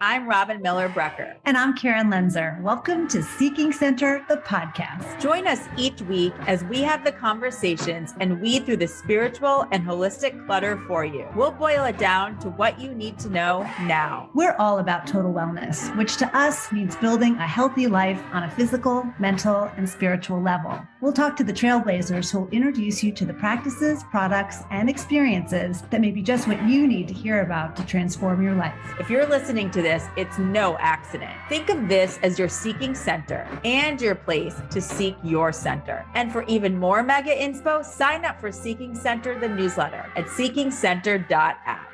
I'm Robyn Miller-Brecker. And I'm Karen Lenzer. Welcome to Seeking Center, the podcast. Join us each week as we have the conversations and weed through the spiritual and holistic clutter for you. We'll boil it down to what you need to know now. We're all about total wellness, which to us means building a healthy life on a physical, mental, and spiritual level. We'll talk to the trailblazers who will introduce you to the practices, products, and experiences that may be just what you need to hear about to transform your life. If you're listening to this, it's no accident. Think of this as your seeking center and your place to seek your center. And for even more mega inspo, sign up for Seeking Center, the newsletter at seekingcenter.app.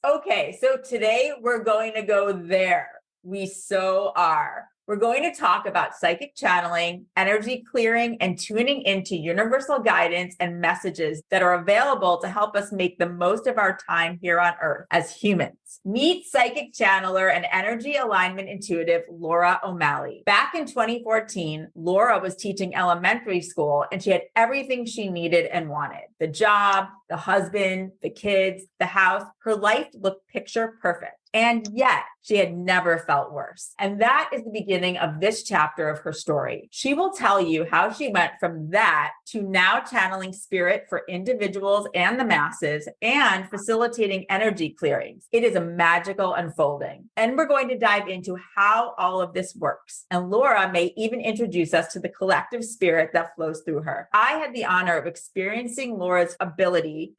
Okay, so today we're going to go there. We so are. We're going to talk about psychic channeling, energy clearing, and tuning into universal guidance and messages that are available to help us make the most of our time here on Earth as humans. Meet psychic channeler and energy alignment intuitive Laura O'Malley. Back in 2014, Laura was teaching elementary school and she had everything she needed and wanted. The job, the husband, the kids, the house. Her life looked picture perfect. And yet she had never felt worse. And that is the beginning of this chapter of her story. She will tell you how she went from that to now channeling spirit for individuals and the masses and facilitating energy clearings. It is a magical unfolding. And we're going to dive into how all of this works. And Laura may even introduce us to the collective spirit that flows through her. I had the honor of experiencing Laura's ability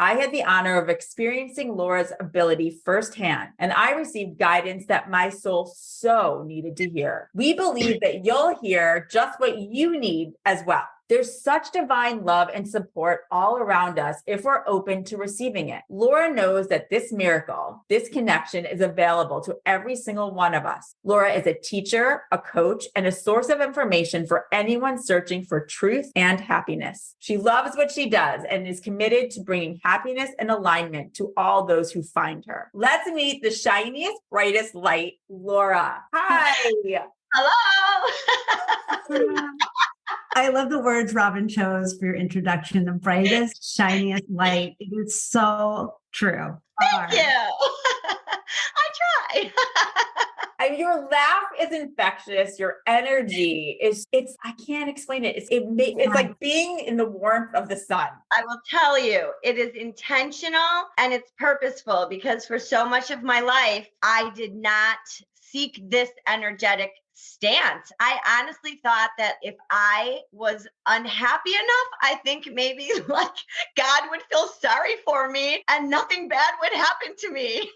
firsthand. And I received guidance that my soul so needed to hear. We believe that you'll hear just what you need as well. There's such divine love and support all around us if we're open to receiving it. Laura knows that this miracle, this connection is available to every single one of us. Laura is a teacher, a coach, and a source of information for anyone searching for truth and happiness. She loves what she does and is committed to bringing happiness and alignment to all those who find her. Let's meet the shiniest, brightest light, Laura. Hi. Hello. I love the words Robyn chose for your introduction, the brightest, shiniest light. It is so true. Thank you. I try. And your laugh is infectious. Your energy it's I can't explain it. It's like being in the warmth of the sun. I will tell you, it is intentional and it's purposeful because for so much of my life, I did not seek this energetic stance. I honestly thought that if I was unhappy enough, I think maybe like God would feel sorry for me and nothing bad would happen to me.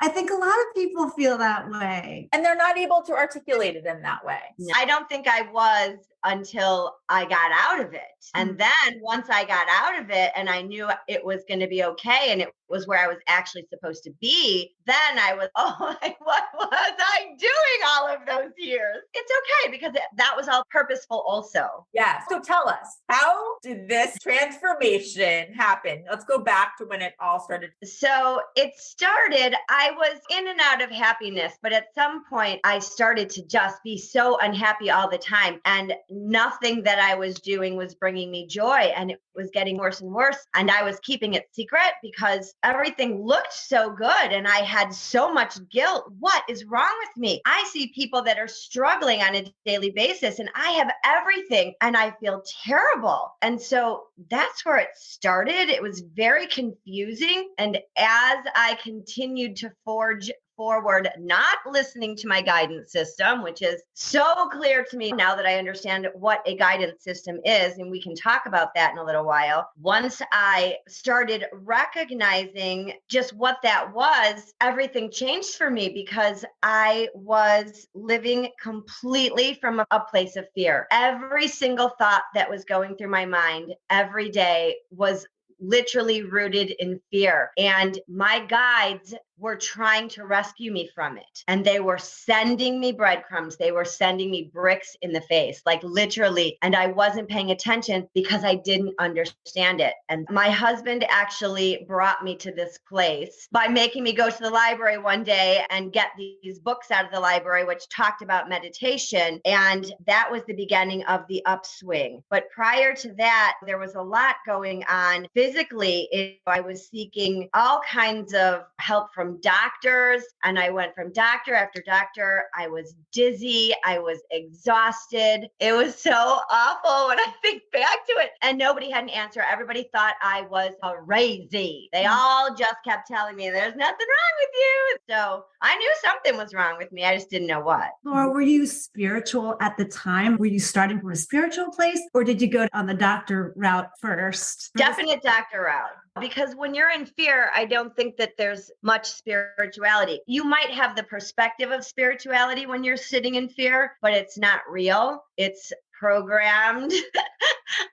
I think a lot of people feel that way. And they're not able to articulate it in that way. I don't think I was until I got out of it. And then once I got out of it and I knew it was going to be okay and it was where I was actually supposed to be, then I was, what was I doing all of those years? It's okay because that was all purposeful also. Yeah. So tell us, how did this transformation happen? Let's go back to when it all started. So it started, I was in and out of happiness, but at some point I started to just be so unhappy all the time. And nothing that I was doing was bringing me joy, and it was getting worse and worse. And I was keeping it secret because everything looked so good and I had so much guilt. What is wrong with me? I see people that are struggling on a daily basis and I have everything and I feel terrible. And so that's where it started. It was very confusing. And as I continued to forge forward, not listening to my guidance system, which is so clear to me now that I understand what a guidance system is. And we can talk about that in a little while. Once I started recognizing just what that was, everything changed for me because I was living completely from a place of fear. Every single thought that was going through my mind every day was literally rooted in fear. And my guides were trying to rescue me from it. And they were sending me breadcrumbs. They were sending me bricks in the face, like literally. And I wasn't paying attention because I didn't understand it. And my husband actually brought me to this place by making me go to the library one day and get these books out of the library, which talked about meditation. And that was the beginning of the upswing. But prior to that, there was a lot going on physically physically, I was seeking all kinds of help from doctors. And I went from doctor after doctor. I was dizzy. I was exhausted. It was so awful when I think back to it. And nobody had an answer. Everybody thought I was crazy. They all just kept telling me there's nothing wrong with you. So I knew something was wrong with me. I just didn't know what. Or were you spiritual at the time? Were you starting from a spiritual place, or did you go on the doctor route first? Definite doctor route. Because when you're in fear, I don't think that there's much spirituality. You might have the perspective of spirituality when you're sitting in fear, but it's not real. It's programmed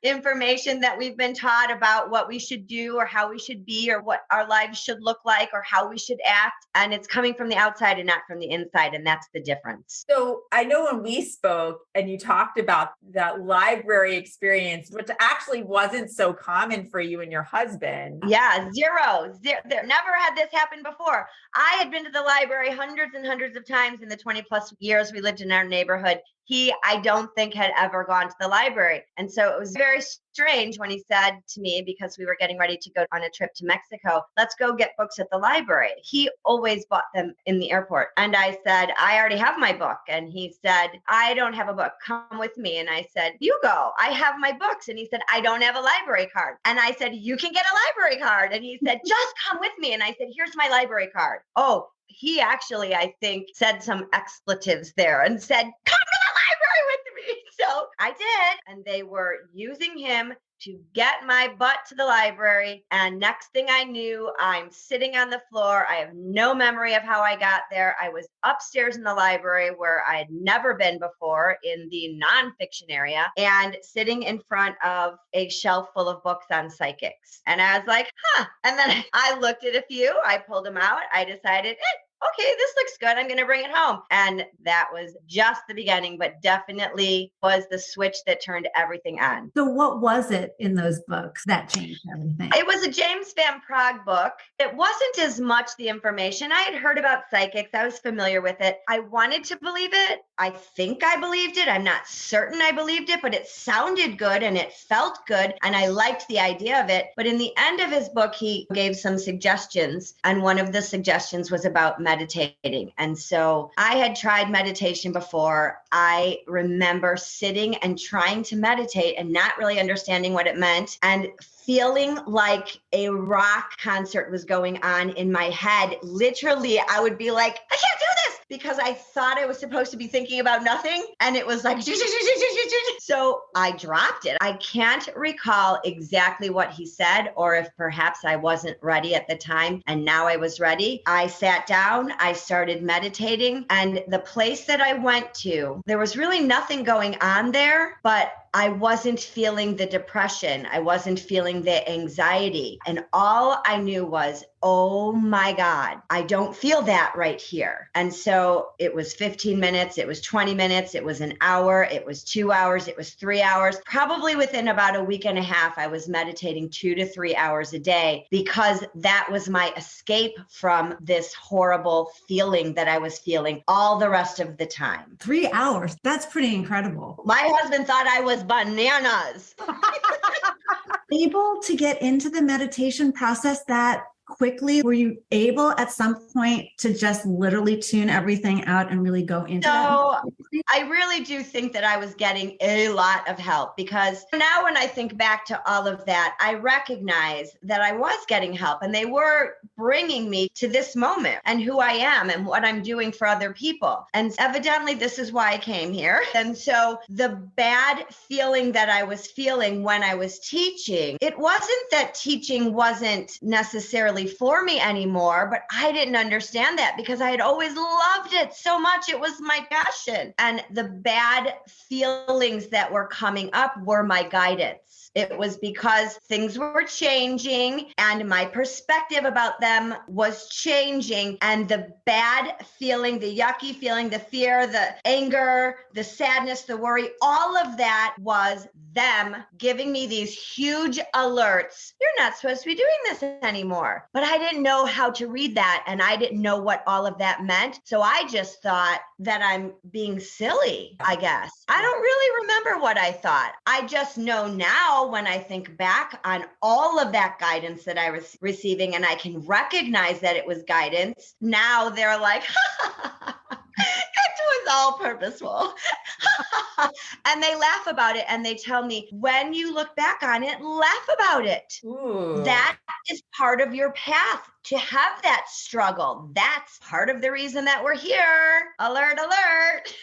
information that we've been taught about what we should do or how we should be or what our lives should look like or how we should act. And it's coming from the outside and not from the inside. And that's the difference. So I know when we spoke and you talked about that library experience, which actually wasn't so common for you and your husband. Yeah, zero. Never had this happen before. I had been to the library hundreds and hundreds of times in the 20 plus years we lived in our neighborhood. He, I don't think, had ever gone to the library. And so it was very strange when he said to me, because we were getting ready to go on a trip to Mexico, let's go get books at the library. He always bought them in the airport. And I said, I already have my book. And he said, I don't have a book. Come with me. And I said, you go. I have my books. And he said, I don't have a library card. And I said, you can get a library card. And he said, just come with me. And I said, here's my library card. Oh, he actually, I think, said some expletives there and said, come to the library with me. So I did. And they were using him to get my butt to the library. And next thing I knew, I'm sitting on the floor. I have no memory of how I got there. I was upstairs in the library where I had never been before in the nonfiction area and sitting in front of a shelf full of books on psychics. And I was like, And then I looked at a few, I pulled them out. I decided, okay, this looks good. I'm going to bring it home. And that was just the beginning, but definitely was the switch that turned everything on. So what was it in those books that changed everything? It was a James Van Praagh book. It wasn't as much the information. I had heard about psychics. I was familiar with it. I wanted to believe it. I think I believed it. I'm not certain I believed it, but it sounded good and it felt good. And I liked the idea of it. But in the end of his book, he gave some suggestions. And one of the suggestions was about meditating. And so I had tried meditation before. I remember sitting and trying to meditate and not really understanding what it meant and feeling like a rock concert was going on in my head. Literally, I would be like, I can't do this because I thought I was supposed to be thinking about nothing. And it was like, so I dropped it. I can't recall exactly what he said, or if perhaps I wasn't ready at the time and now I was ready. I sat down, I started meditating, and the place that I went to, there was really nothing going on there, but I wasn't feeling the depression. I wasn't feeling the anxiety. And all I knew was, oh my God, I don't feel that right here. And so it was 15 minutes, it was 20 minutes, it was an hour, it was 2 hours, it was 3 hours. Probably within about a week and a half, I was meditating 2 to 3 hours a day because that was my escape from this horrible feeling that I was feeling all the rest of the time. 3 hours. That's pretty incredible. My husband thought I was bananas. Able to get into the meditation process that quickly? Were you able at some point to just literally tune everything out and really go into that? I really do think that I was getting a lot of help, because now when I think back to all of that, I recognize that I was getting help and they were bringing me to this moment and who I am and what I'm doing for other people. And evidently this is why I came here. And so the bad feeling that I was feeling when I was teaching, it wasn't that teaching wasn't necessarily for me anymore, but I didn't understand that because I had always loved it so much. It was my passion. And the bad feelings that were coming up were my guidance. It was because things were changing and my perspective about them was changing. And the bad feeling, the yucky feeling, the fear, the anger, the sadness, the worry, all of that was them giving me these huge alerts. You're not supposed to be doing this anymore. But I didn't know how to read that. And I didn't know what all of that meant. So I just thought that I'm being silly, I guess. I don't really remember what I thought. I just know now now when I think back on all of that guidance that I was receiving and I can recognize that it was guidance, now they're like, it was all purposeful. And they laugh about it and they tell me, when you look back on it, laugh about it. Ooh. That is part of your path to have that struggle. That's part of the reason that we're here. Alert, alert.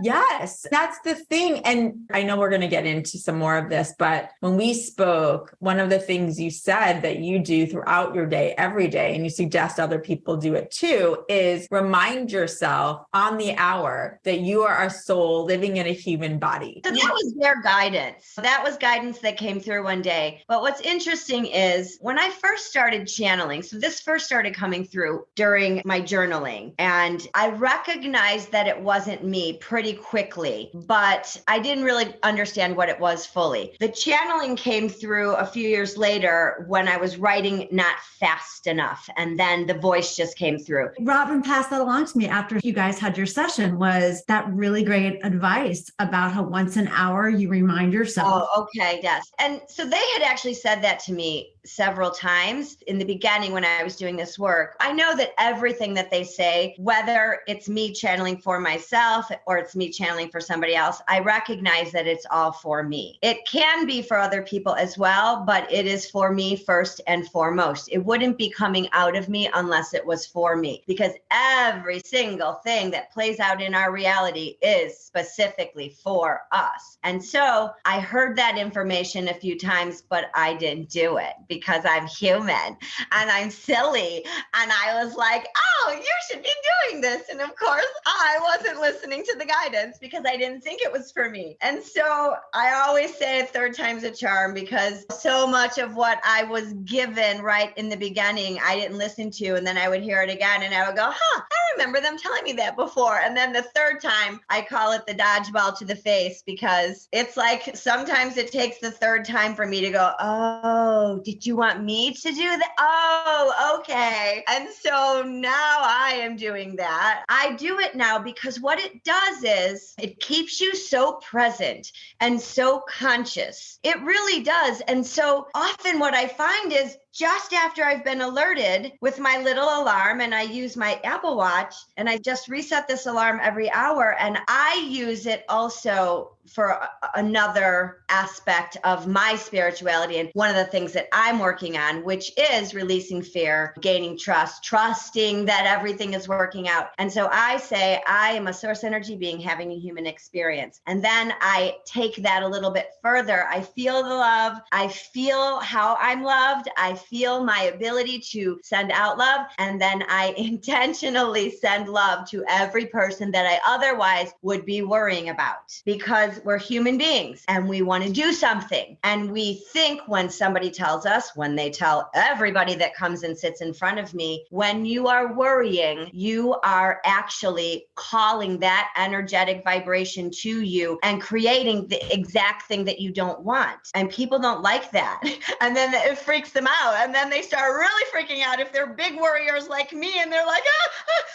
Yes, that's the thing. And I know we're going to get into some more of this, but when we spoke, one of the things you said that you do throughout your day, every day, and you suggest other people do it too, is remind yourself on the hour that you are a soul living in a human body. So that was their guidance. That was guidance that came through one day. But what's interesting is when I first started channeling, so this first started coming through during my journaling, and I recognized that it wasn't me pretty quickly, but I didn't really understand what it was fully. The channeling came through a few years later when I was writing not fast enough, and then the voice just came through. Robyn passed that along to me after you guys had your session, was that really great advice about how once an hour you remind yourself. Oh, okay, yes. And so they had actually said that to me several times in the beginning when I was doing this work. I know that everything that they say, whether it's me channeling for myself or it's me channeling for somebody else, I recognize that it's all for me. It can be for other people as well, but it is for me first and foremost. It wouldn't be coming out of me unless it was for me, because every single thing that plays out in our reality is specifically for us. And so I heard that information a few times, but I didn't do it because I'm human and I'm silly. And I was like, oh, you should be doing this. And of course, I wasn't listening to the guidance because I didn't think it was for me. And so I always say a third time's a charm, because so much of what I was given right in the beginning, I didn't listen to. And then I would hear it again and I would go, I remember them telling me that before. And then the third time, I call it the dodgeball to the face, because it's like sometimes it takes the third time for me to go, oh, did you want me to do that? Oh, okay. And so now I am doing that. I do it now because what it does is it keeps you so present and so conscious. It really does. And so often what I find is just after I've been alerted with my little alarm, and I use my Apple Watch, and I just reset this alarm every hour, and I use it also for another aspect of my spirituality. And one of the things that I'm working on, which is releasing fear, gaining trust, trusting that everything is working out. And so I say, I am a source energy being having a human experience. And then I take that a little bit further. I feel the love. I feel how I'm loved. I feel my ability to send out love. And then I intentionally send love to every person that I otherwise would be worrying about, because we're human beings and we want to do something. And we think when somebody tells us, when they tell everybody that comes and sits in front of me, when you are worrying, you are actually calling that energetic vibration to you and creating the exact thing that you don't want. And people don't like that. And then it freaks them out. And then they start really freaking out if they're big worriers like me, and they're like,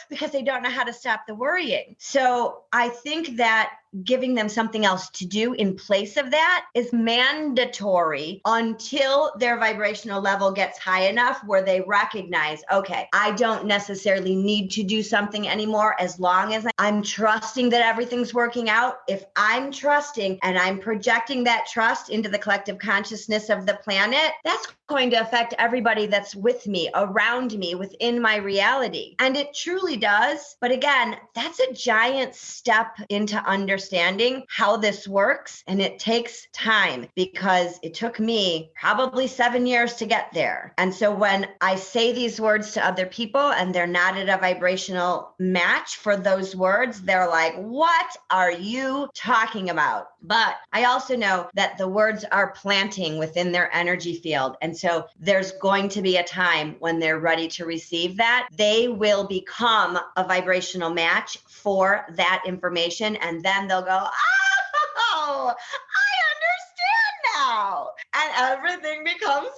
because they don't know how to stop the worrying. So I think that giving them something else to do in place of that is mandatory until their vibrational level gets high enough where they recognize, okay, I don't necessarily need to do something anymore as long as I'm trusting that everything's working out. If I'm trusting and I'm projecting that trust into the collective consciousness of the planet, that's going to affect everybody that's with me, around me, within my reality. And it truly does. But again, that's a giant step into understanding how this works. And it takes time, because it took me probably 7 years to get there. And so when I say these words to other people and they're not at a vibrational match for those words, they're like, what are you talking about? But I also know that the words are planting within their energy field. And so there's going to be a time when they're ready to receive that. They will become a vibrational match for that information. And then they'll go, oh, I understand now. And everything becomes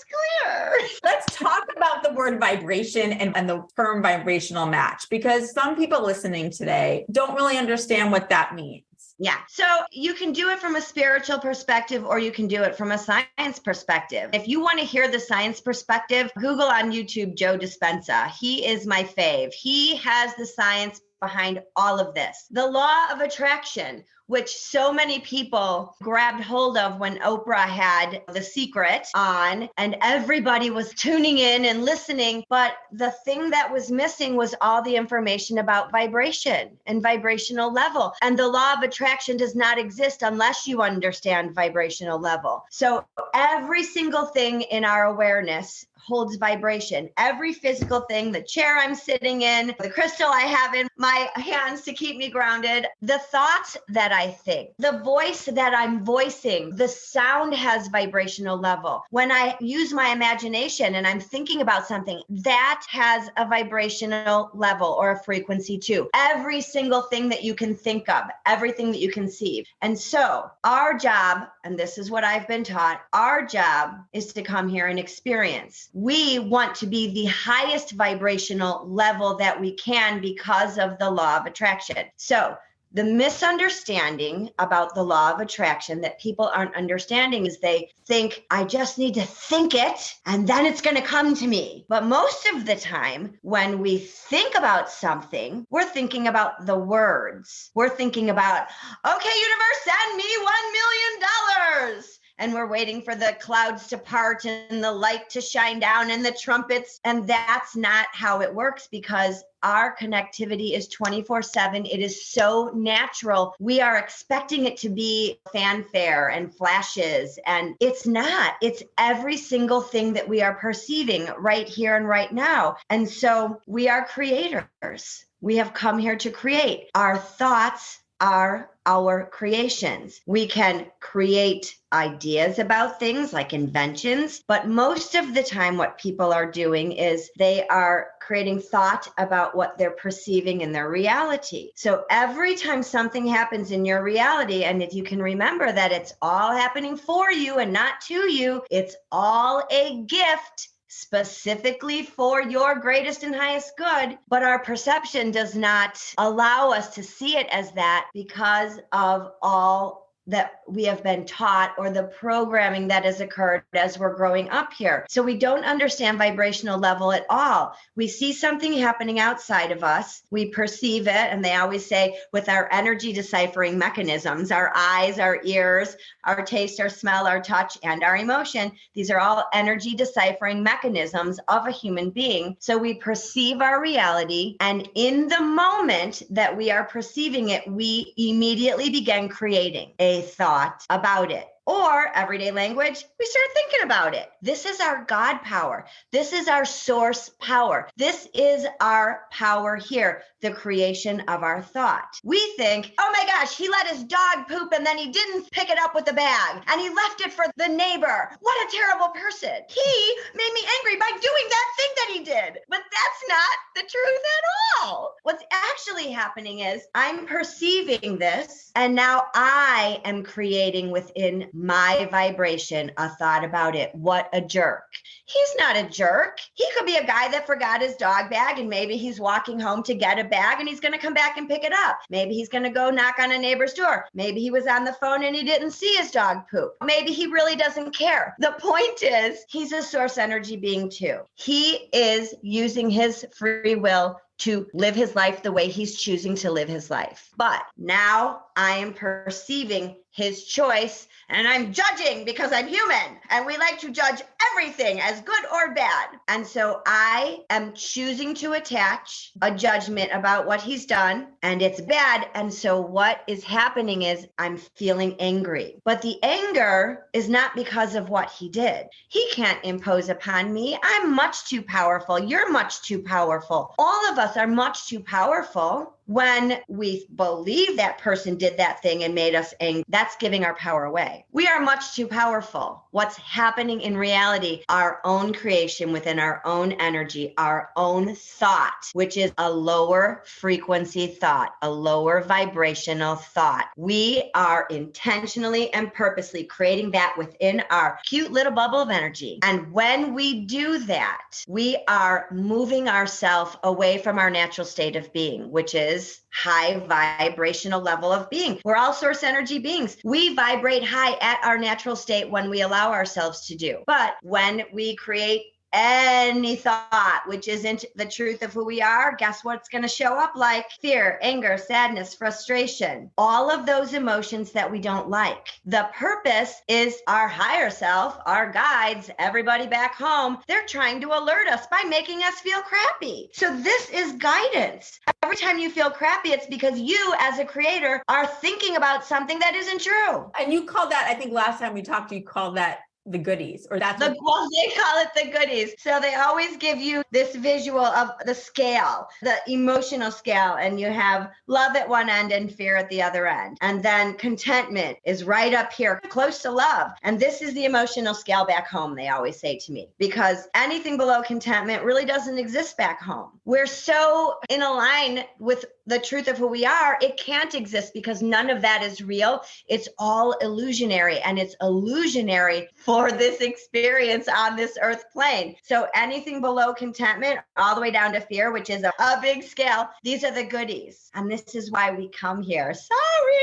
clear. Let's talk about the word vibration and the term vibrational match, because some people listening today don't really understand what that means. Yeah. So you can do it from a spiritual perspective or you can do it from a science perspective. If you want to hear the science perspective, Google on YouTube Joe Dispenza. He is my fave. He has the science behind all of this. The law of attraction, which so many people grabbed hold of when Oprah had The Secret on and everybody was tuning in and listening. But the thing that was missing was all the information about vibration and vibrational level. And the law of attraction does not exist unless you understand vibrational level. So every single thing in our awareness holds vibration. Every physical thing, the chair I'm sitting in, the crystal I have in my hands to keep me grounded, the thoughts that I think, the voice that I'm voicing, the sound has vibrational level. When I use my imagination and I'm thinking about something, that has a vibrational level or a frequency too. Every single thing that you can think of, everything that you conceive. And so our job, and this is what I've been taught, our job is to come here and experience. We want to be the highest vibrational level that we can because of the law of attraction. So the misunderstanding about the law of attraction that people aren't understanding is they think, I just need to think it and then it's going to come to me. But most of the time, when we think about something, we're thinking about the words. We're thinking about, okay, universe, send me $1 million. And we're waiting for the clouds to part and the light to shine down and the trumpets. And that's not how it works because our connectivity is 24/7. It is so natural. We are expecting it to be fanfare and flashes, and it's not. It's every single thing that we are perceiving right here and right now. And so we are creators. We have come here to create. Our thoughts are our creations. We can create ideas about things like inventions, but most of the time what people are doing is they are creating thought about what they're perceiving in their reality. So every time something happens in your reality, and if you can remember that it's all happening for you and not to you, it's all a gift specifically for your greatest and highest good, but our perception does not allow us to see it as that because of all that we have been taught or the programming that has occurred as we're growing up here. So we don't understand vibrational level at all. We see something happening outside of us, we perceive it, and they always say with our energy deciphering mechanisms, our eyes, our ears, our taste, our smell, our touch, and our emotion, these are all energy deciphering mechanisms of a human being. So we perceive our reality, and in the moment that we are perceiving it, we immediately begin creating a thought about it. Or everyday language, we start thinking about it. This is our God power. This is our source power. This is our power here, the creation of our thought. We think, oh my gosh, he let his dog poop and then he didn't pick it up with a bag and he left it for the neighbor. What a terrible person. He made me angry by doing that thing that he did. But that's not the truth at all. What's actually happening is I'm perceiving this and now I am creating within my vibration a thought about it. What a jerk. He's not a jerk. He could be a guy that forgot his dog bag and maybe he's walking home to get a bag and he's going to come back and pick it up. Maybe he's going to go knock on a neighbor's door. Maybe he was on the phone and he didn't see his dog poop. Maybe he really doesn't care. The point is he's a source energy being too. He is using his free will to live his life the way he's choosing to live his life. But now I am perceiving his choice and I'm judging because I'm human and we like to judge everything as good or bad. And so I am choosing to attach a judgment about what he's done and it's bad. And so what is happening is I'm feeling angry, but the anger is not because of what he did. He can't impose upon me. I'm much too powerful. You're much too powerful. All of us are much too powerful. When we believe that person did that thing and made us angry, that's giving our power away. We are much too powerful. What's happening in reality, our own creation within our own energy, our own thought, which is a lower frequency thought, a lower vibrational thought. We are intentionally and purposely creating that within our cute little bubble of energy. And when we do that, we are moving ourselves away from our natural state of being, which is is high vibrational level of being. We're all source energy beings. We vibrate high at our natural state when we allow ourselves to do. But when we create any thought which isn't the truth of who we are, guess what's going to show up like? Fear, anger, sadness, frustration, all of those emotions that we don't like. The purpose is our higher self, our guides, everybody back home. They're trying to alert us by making us feel crappy. So this is guidance. Every time you feel crappy, it's because you as a creator are thinking about something that isn't true. And you called that, I think last time we talked, you called that the goodies, or that's Well, they call it the goodies. So they always give you this visual of the scale, the emotional scale, and you have love at one end and fear at the other end. And then contentment is right up here, close to love. And this is the emotional scale back home, they always say to me, because anything below contentment really doesn't exist back home. We're so in a line with the truth of who we are, it can't exist because none of that is real. It's all illusionary, and it's illusionary for this experience on this earth plane. So anything below contentment, all the way down to fear, which is a big scale, these are the goodies. And this is why we come here. Sorry.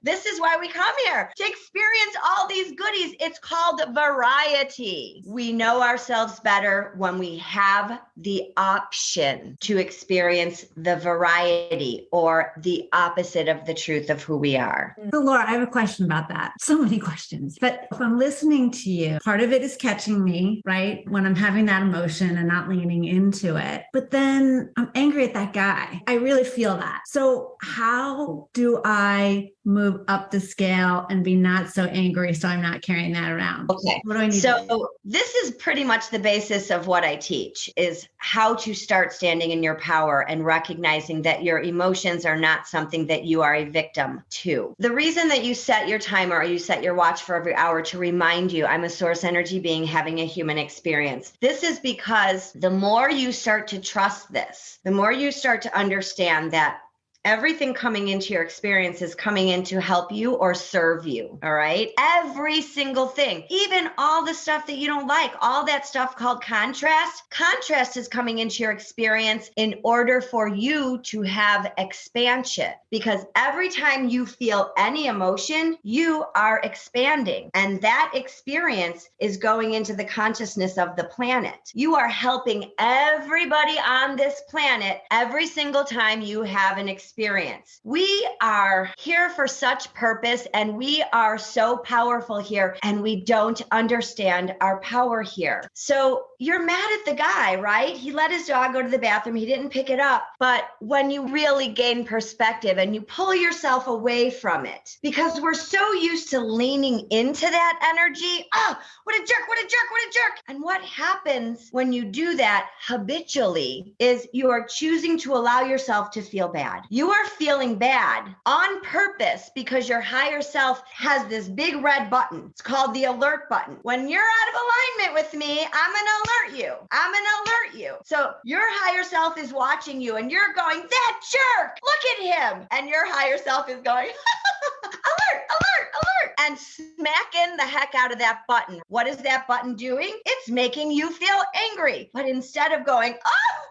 This is why we come here, to experience all these goodies. It's called variety. We know ourselves better when we have the option to experience the variety, or the opposite of the truth of who we are. So Laura, I have a question about that. So many questions, but if I'm listening to you, part of it is catching me, right? When I'm having that emotion and not leaning into it, but then I'm angry at that guy. I really feel that. So how do I move up the scale and be not so angry so I'm not carrying that around? Okay. What do I need to do? So this is pretty much the basis of what I teach, is how to start standing in your power and recognizing that your emotions are not something that you are a victim to. The reason that you set your timer or you set your watch for every hour to remind you, I'm a source energy being having a human experience. This is because the more you start to trust this, the more you start to understand that everything coming into your experience is coming in to help you or serve you. All right. Every single thing, even all the stuff that you don't like, all that stuff called contrast. Contrast is coming into your experience in order for you to have expansion, because every time you feel any emotion, you are expanding. And that experience is going into the consciousness of the planet. You are helping everybody on this planet every single time you have an experience. We are here for such purpose, and we are so powerful here, and we don't understand our power here. So you're mad at the guy, right? He let his dog go to the bathroom. He didn't pick it up. But when you really gain perspective and you pull yourself away from it, because we're so used to leaning into that energy. Oh, what a jerk, what a jerk, what a jerk. And what happens when you do that habitually is you are choosing to allow yourself to feel bad. You are feeling bad on purpose because your higher self has this big red button. It's called the alert button. When you're out of alignment with me, I'm going to alert you. I'm going to alert you. So your higher self is watching you and you're going, that jerk, look at him. And your higher self is going, alert, alert, alert, and smacking the heck out of that button. What is that button doing? It's making you feel angry. But instead of going, oh,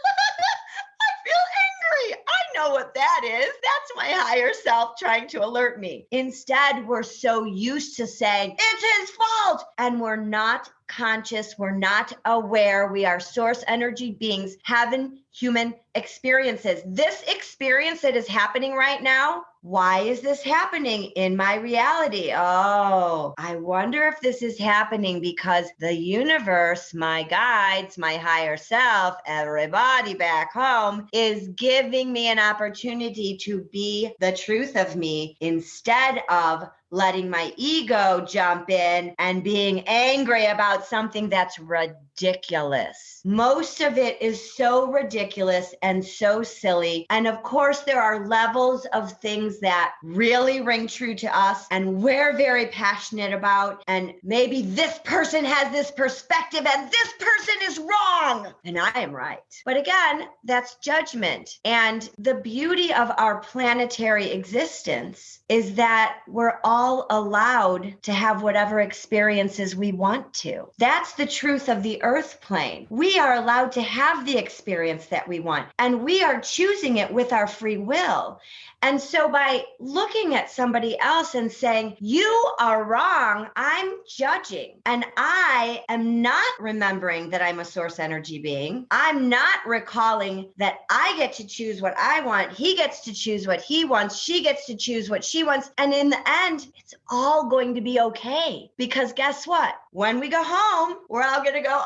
I feel angry, I know what that is. That's my higher self trying to alert me. Instead, we're so used to saying, it's his fault. And we're not conscious. We're not aware. We are source energy beings having human experiences. This experience that is happening right now, why is this happening in my reality? Oh, I wonder if this is happening because the universe, my guides, my higher self, everybody back home is giving me an opportunity to be the truth of me instead of letting my ego jump in and being angry about something that's ridiculous. Most of it is so ridiculous and so silly. And of course, there are levels of things that really ring true to us and we're very passionate about. And maybe this person has this perspective and this person is wrong and I am right. But again, that's judgment. And the beauty of our planetary existence is that we're all allowed to have whatever experiences we want to. That's the truth of the earth plane. We are allowed to have the experience that we want, and we are choosing it with our free will. And so by looking at somebody else and saying, you are wrong, I'm judging, and I am not remembering that I'm a source energy being. I'm not recalling that I get to choose what I want. He gets to choose what he wants. She gets to choose what she wants. And in the end, it's all going to be okay. Because guess what? When we go home, we're all going to go,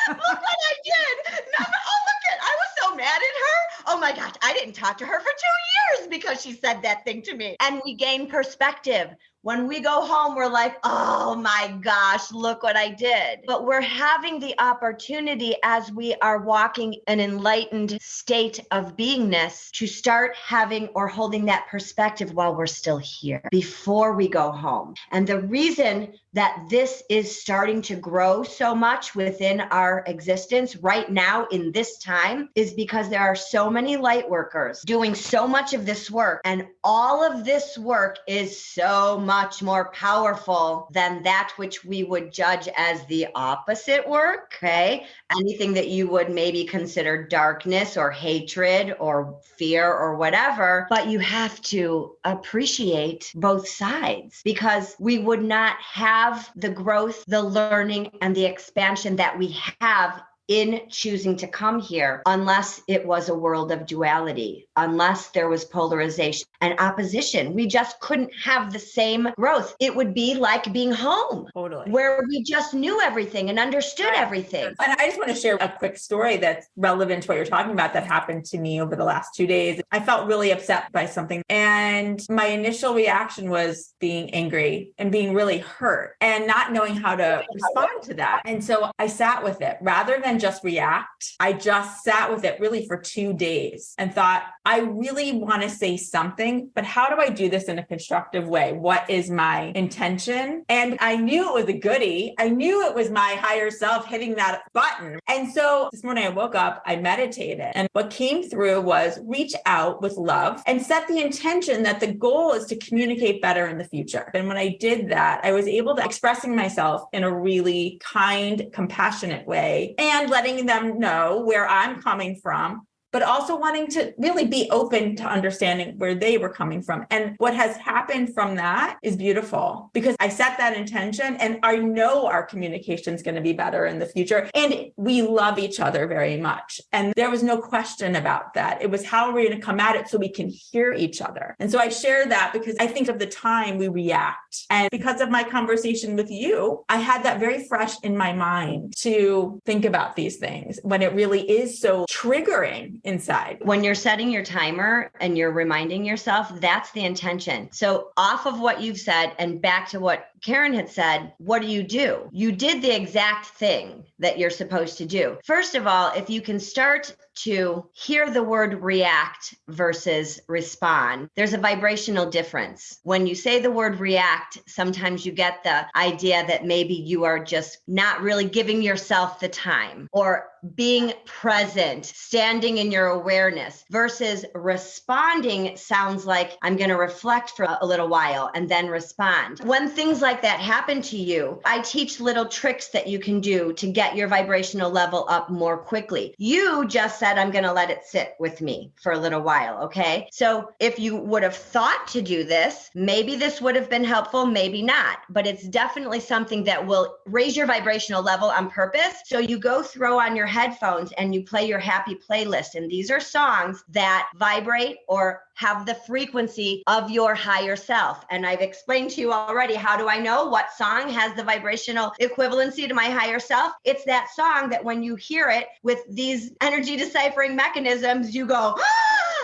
look what I did. No, look at, I was so mad at her. Oh my gosh, I didn't talk to her for 2 years because she said that thing to me. And we gain perspective. When we go home, we're like, oh my gosh, look what I did. But we're having the opportunity as we are walking an enlightened state of beingness to start having or holding that perspective while we're still here before we go home. And the reason that this is starting to grow so much within our existence right now in this time is because there are so many light workers doing so much of this work. And all of this work is so much more powerful than that which we would judge as the opposite work. Okay. Anything that you would maybe consider darkness or hatred or fear or whatever, but you have to appreciate both sides, because we would not have the growth, the learning, and the expansion that we have in choosing to come here unless it was a world of duality, unless there was polarization and opposition. We just couldn't have the same growth. It would be like being home, Totally. where we just knew everything and understood everything. And I just want to share a quick story that's relevant to what you're talking about that happened to me over the last 2 days. I felt really upset by something, and my initial reaction was being angry and being really hurt and not knowing how to respond to that. And so I sat with it rather than just react. I just sat with it really for 2 days and thought, I really want to say something, but how do I do this in a constructive way? What is my intention? And I knew it was a goodie. I knew it was my higher self hitting that button. And so this morning I woke up, I meditated, and what came through was reach out with love and set the intention that the goal is to communicate better in the future. And when I did that, I was able to expressing myself in a really kind, compassionate way and letting them know where I'm coming from, but also wanting to really be open to understanding where they were coming from. And what has happened from that is beautiful, because I set that intention and I know our communication is going to be better in the future. And we love each other very much. And there was no question about that. It was how are we going to come at it so we can hear each other. And so I share that because I think of the time we react. And because of my conversation with you, I had that very fresh in my mind to think about these things when it really is so triggering inside. When you're setting your timer and you're reminding yourself, that's the intention. So off of what you've said and back to what Karen had said, what do? You did the exact thing that you're supposed to do. First of all, if you can start to hear the word react versus respond, there's a vibrational difference. When you say the word react, sometimes you get the idea that maybe you are just not really giving yourself the time or being present, standing in your awareness, versus responding sounds like I'm going to reflect for a little while and then respond. When things like that happen to you, I teach little tricks that you can do to get your vibrational level up more quickly. You just said, I'm going to let it sit with me for a little while. Okay. So if you would have thought to do this, maybe this would have been helpful, maybe not, but it's definitely something that will raise your vibrational level on purpose. So you go throw on your headphones and you play your happy playlist. And these are songs that vibrate or have the frequency of your higher self. And I've explained to you already, how do I know what song has the vibrational equivalency to my higher self? It's that song that when you hear it with these energy deciphering mechanisms, you go, ah!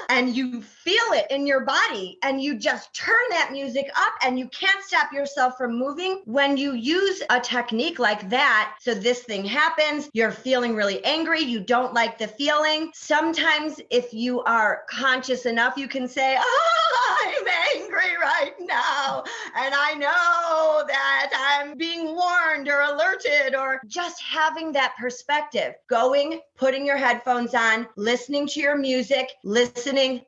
And you feel it in your body and you just turn that music up and you can't stop yourself from moving. When you use a technique like that, so this thing happens, you're feeling really angry, you don't like the feeling. Sometimes if you are conscious enough, you can say, oh, I'm angry right now. And I know that I'm being warned or alerted, or just having that perspective, going, putting your headphones on, listening to your music, listening,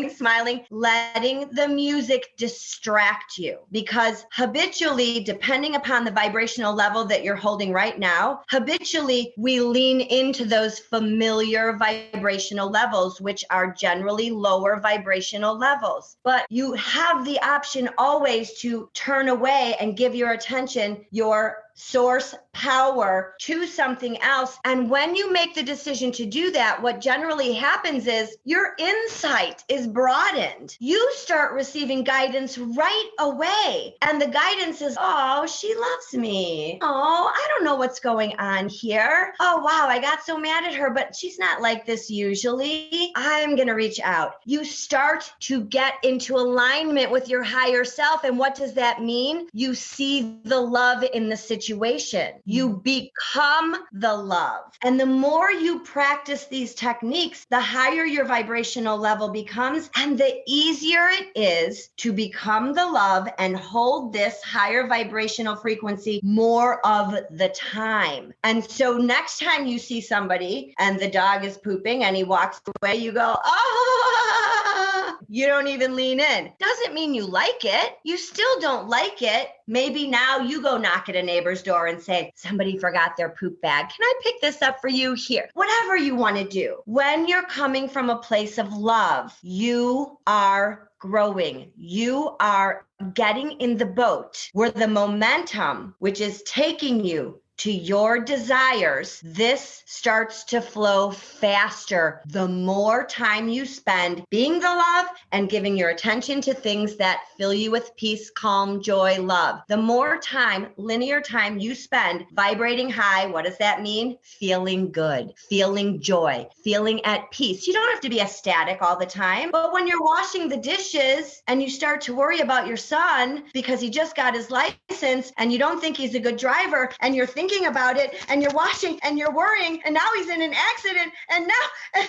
smiling, letting the music distract you. Because habitually, depending upon the vibrational level that you're holding right now, habitually we lean into those familiar vibrational levels, which are generally lower vibrational levels. But you have the option always to turn away and give your attention, your source power, to something else. And when you make the decision to do that, what generally happens is your insight is broadened. You start receiving guidance right away. And the guidance is, oh, she loves me. Oh, I don't know what's going on here. Oh, wow, I got so mad at her, but she's not like this usually. I'm going to reach out. You start to get into alignment with your higher self. And what does that mean? You see the love in the situation. You become the love. And the more you practice these techniques, the higher your vibrational level becomes, and the easier it is to become the love and hold this higher vibrational frequency more of the time. And so next time you see somebody and the dog is pooping and he walks away, you go, oh, you don't even lean in. Doesn't mean you like it. You still don't like it. Maybe now you go knock at a neighbor's door and say, somebody forgot their poop bag. Can I pick this up for you? Here. Whatever you want to do. When you're coming from a place of love, you are growing. You are getting in the boat where the momentum, which is taking you to your desires, this starts to flow faster the more time you spend being the love and giving your attention to things that fill you with peace, calm, joy, love. The more time, linear time you spend vibrating high, what does that mean? Feeling good, feeling joy, feeling at peace. You don't have to be ecstatic all the time, but when you're washing the dishes and you start to worry about your son because he just got his license and you don't think he's a good driver, and you're thinking about it and you're washing and you're worrying, and now he's in an accident, and now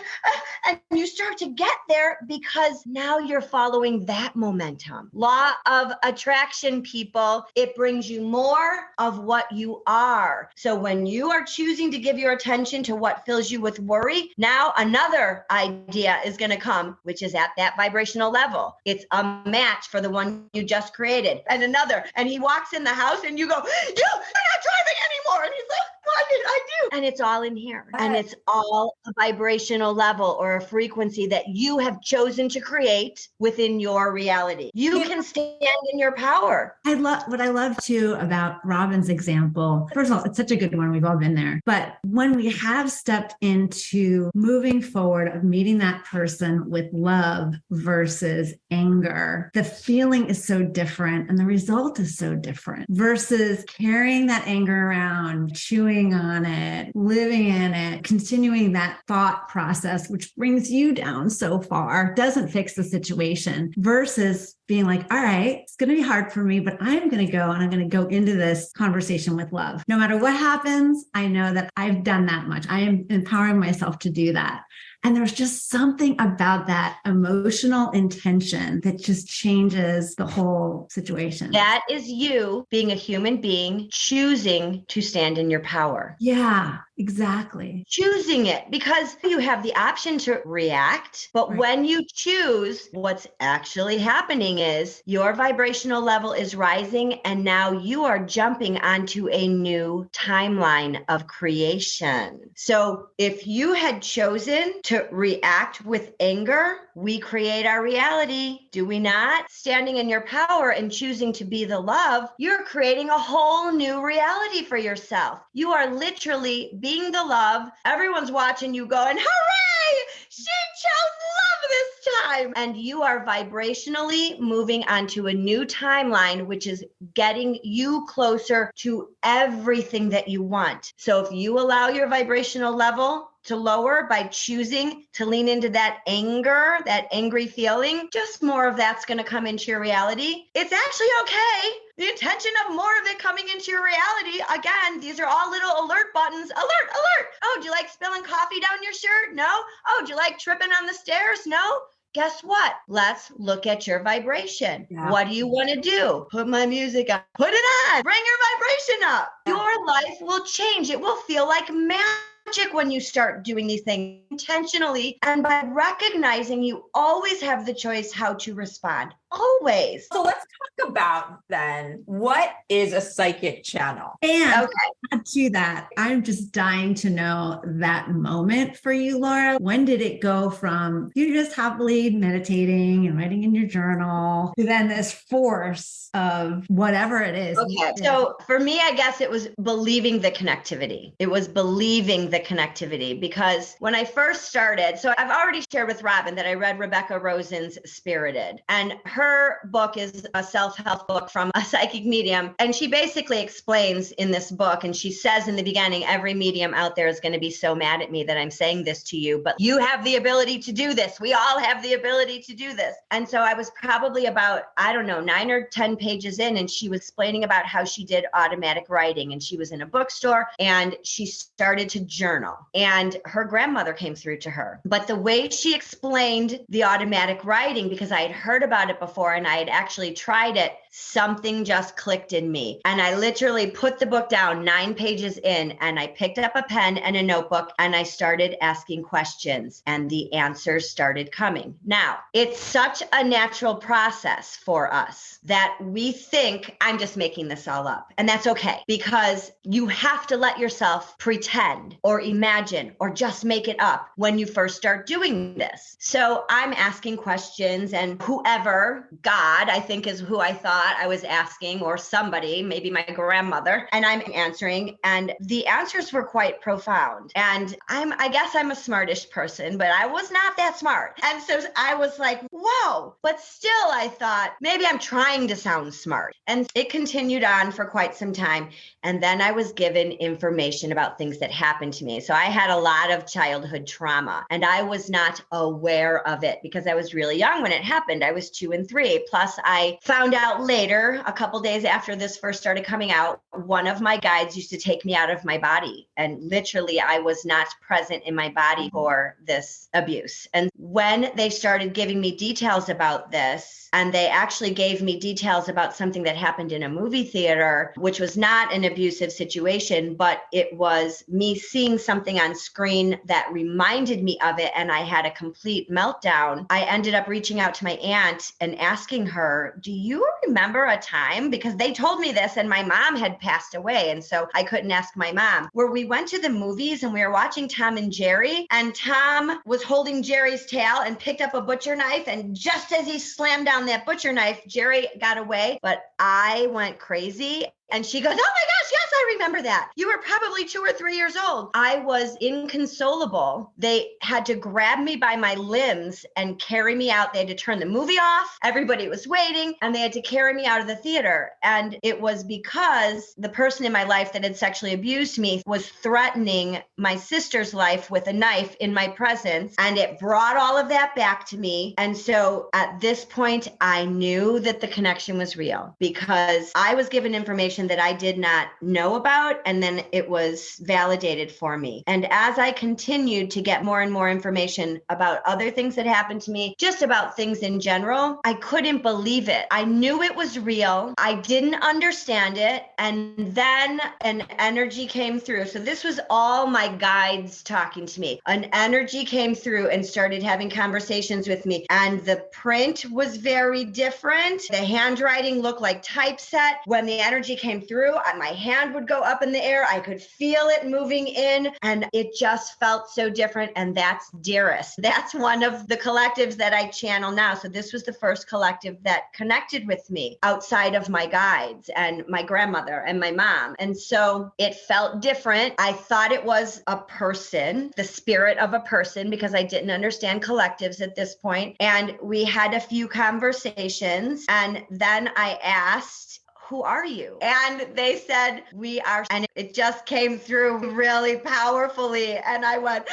and you start to get there because now you're following that momentum. Law of attraction, people, it brings you more of what you are. So when you are choosing to give your attention to what fills you with worry, now another idea is going to come, which is at that vibrational level. It's a match for the one you just created, and another, and he walks in the house and you go, you're not driving anymore. And he's like, what did I do? And it's all in here. And it's all a vibrational level or a frequency that you have chosen to create within your reality. You can stand in your power. What I love too about Robyn's example. First of all, it's such a good one. We've all been there. But when we have stepped into moving forward of meeting that person with love versus anger, the feeling is so different and the result is so different versus carrying that anger around, chewing on it, living in it, continuing that thought process, which brings you down so far, doesn't fix the situation, versus being like, all right, it's going to be hard for me, but I'm going to go and I'm going to go into this conversation with love. No matter what happens, I know that I've done that much. I am empowering myself to do that. And there's just something about that emotional intention that just changes the whole situation. That is you being a human being, choosing to stand in your power. Yeah, exactly. Choosing it, because you have the option to react. But when you choose, what's actually happening is your vibrational level is rising. And now you are jumping onto a new timeline of creation. So if you had chosen to react with anger, we create our reality, do we not? Standing in your power and choosing to be the love, you're creating a whole new reality for yourself. You are literally being the love. Everyone's watching you going, hooray! She chose love this time. And you are vibrationally moving onto a new timeline, which is getting you closer to everything that you want. So if you allow your vibrational level to lower by choosing to lean into that anger, that angry feeling, just more of that's going to come into your reality. It's actually okay. The intention of more of it coming into your reality, again, these are all little alert buttons. Alert, alert. Oh, do you like spilling coffee down your shirt? No. Oh, do you like tripping on the stairs? No. guess what? Let's look at your vibration. Yeah. What do you want to do? Put my music on. Put it on. Bring your vibration up. Your life will change. It will feel like magic when you start doing these things intentionally and by recognizing you always have the choice how to respond. Always. So let's talk about then, what is a psychic channel? And Okay. add to that, I'm just dying to know that moment for you, Laura. When did it go from you just happily meditating and writing in your journal to then this force of whatever it is? Okay. So for me, I guess it was believing the connectivity. It was believing the connectivity because when I first started, so I've already shared with Robyn that I read Rebecca Rosen's Spirited, and her book is a self-help book from a psychic medium. And she basically explains in this book, and she says in the beginning, every medium out there is going to be so mad at me that I'm saying this to you, but you have the ability to do this. We all have the ability to do this. And so I was probably about, 9 or 10 pages in, and she was explaining about how she did automatic writing. And she was in a bookstore and she started to journal. And her grandmother came through to her. But the way she explained the automatic writing, because I had heard about it before and I had actually tried it, something just clicked in me. And I literally put the book down 9 pages in, and I picked up a pen and a notebook and I started asking questions, and the answers started coming. Now, it's such a natural process for us that we think I'm just making this all up. And that's okay, because you have to let yourself pretend or imagine or just make it up when you first start doing this. So I'm asking questions, and whoever, God, I think is who I thought I was asking, or somebody, maybe my grandmother, and I'm answering, and the answers were quite profound. And I guess I'm a smartish person, but I was not that smart. And so I was like, whoa, but still I thought maybe I'm trying to sound smart. And it continued on for quite some time. And then I was given information about things that happened to me. So I had a lot of childhood trauma, and I was not aware of it because I was really young when it happened. I was 2 and 3. Plus, I found out later, a couple days after this first started coming out, one of my guides used to take me out of my body. And literally, I was not present in my body for this abuse. And when they started giving me details about this, and they actually gave me details about something that happened in a movie theater, which was not an abusive situation, but it was me seeing something on screen that reminded me of it, and I had a complete meltdown. I ended up reaching out to my aunt and asking her, do you remember a time? Because they told me this, and my mom had passed away, and so I couldn't ask my mom, where we went to the movies and we were watching Tom and Jerry, and Tom was holding Jerry's tail and picked up a butcher knife, and just as he slammed down that butcher knife, Jerry got away, but I went crazy. And she goes, oh my gosh, yes, I remember that. You were probably 2 or 3 years old. I was inconsolable. They had to grab me by my limbs and carry me out. They had to turn the movie off. Everybody was waiting, and they had to carry me out of the theater. And it was because the person in my life that had sexually abused me was threatening my sister's life with a knife in my presence. And it brought all of that back to me. And so at this point, I knew that the connection was real because I was given information that I did not know about, and then it was validated for me. And as I continued to get more and more information about other things that happened to me, just about things in general, I couldn't believe it. I knew it was real. I didn't understand it. And then an energy came through. So this was all my guides talking to me. An energy came through and started having conversations with me. And the print was very different. The handwriting looked like typeset. When the energy came through, my hand would go up in the air. I could feel it moving in, and it just felt so different. And that's Dearest. That's one of the collectives that I channel now. So this was the first collective that connected with me outside of my guides and my grandmother and my mom. And so it felt different. I thought it was a person, the spirit of a person, because I didn't understand collectives at this point. And we had a few conversations, and then I asked, who are you? And they said, we are. And it just came through really powerfully. And I went,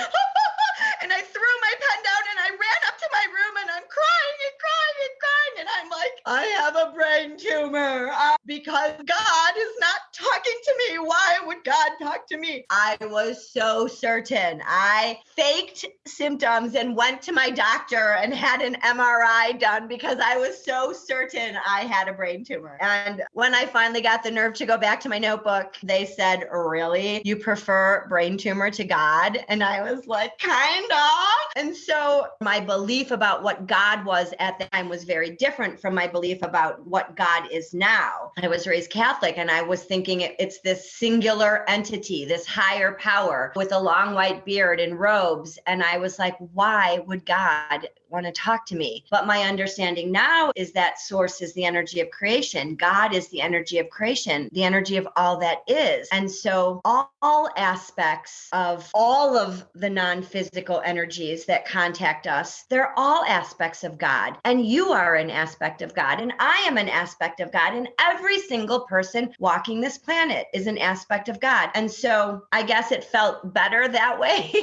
and I threw my pen down and I ran up to my room, and I'm crying and crying and crying. And I'm like, I have a brain tumor because God is not talking to me. Why why would God talk to me? I was so certain. I faked symptoms and went to my doctor and had an MRI done because I was so certain I had a brain tumor. And when I finally got the nerve to go back to my notebook, they said, really? You prefer brain tumor to God? And I was like, kind of. And so my belief about what God was at the time was very different from my belief about what God is now. I was raised Catholic and I was thinking it's this singular entity, this higher power with a long white beard and robes. And I was like, why would God want to talk to me? But my understanding now is that source is the energy of creation. God is the energy of creation, the energy of all that is. And so all aspects of all of the non-physical energies that contact us, they're all aspects of God. And you are an aspect of God. And I am an aspect of God. And every single person walking this planet is an aspect of God. And so I guess it felt better that way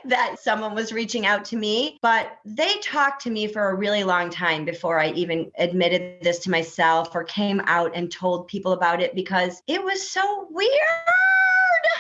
that someone was reaching out to me. But they talked to me for a really long time before I even admitted this to myself or came out and told people about it because it was so weird.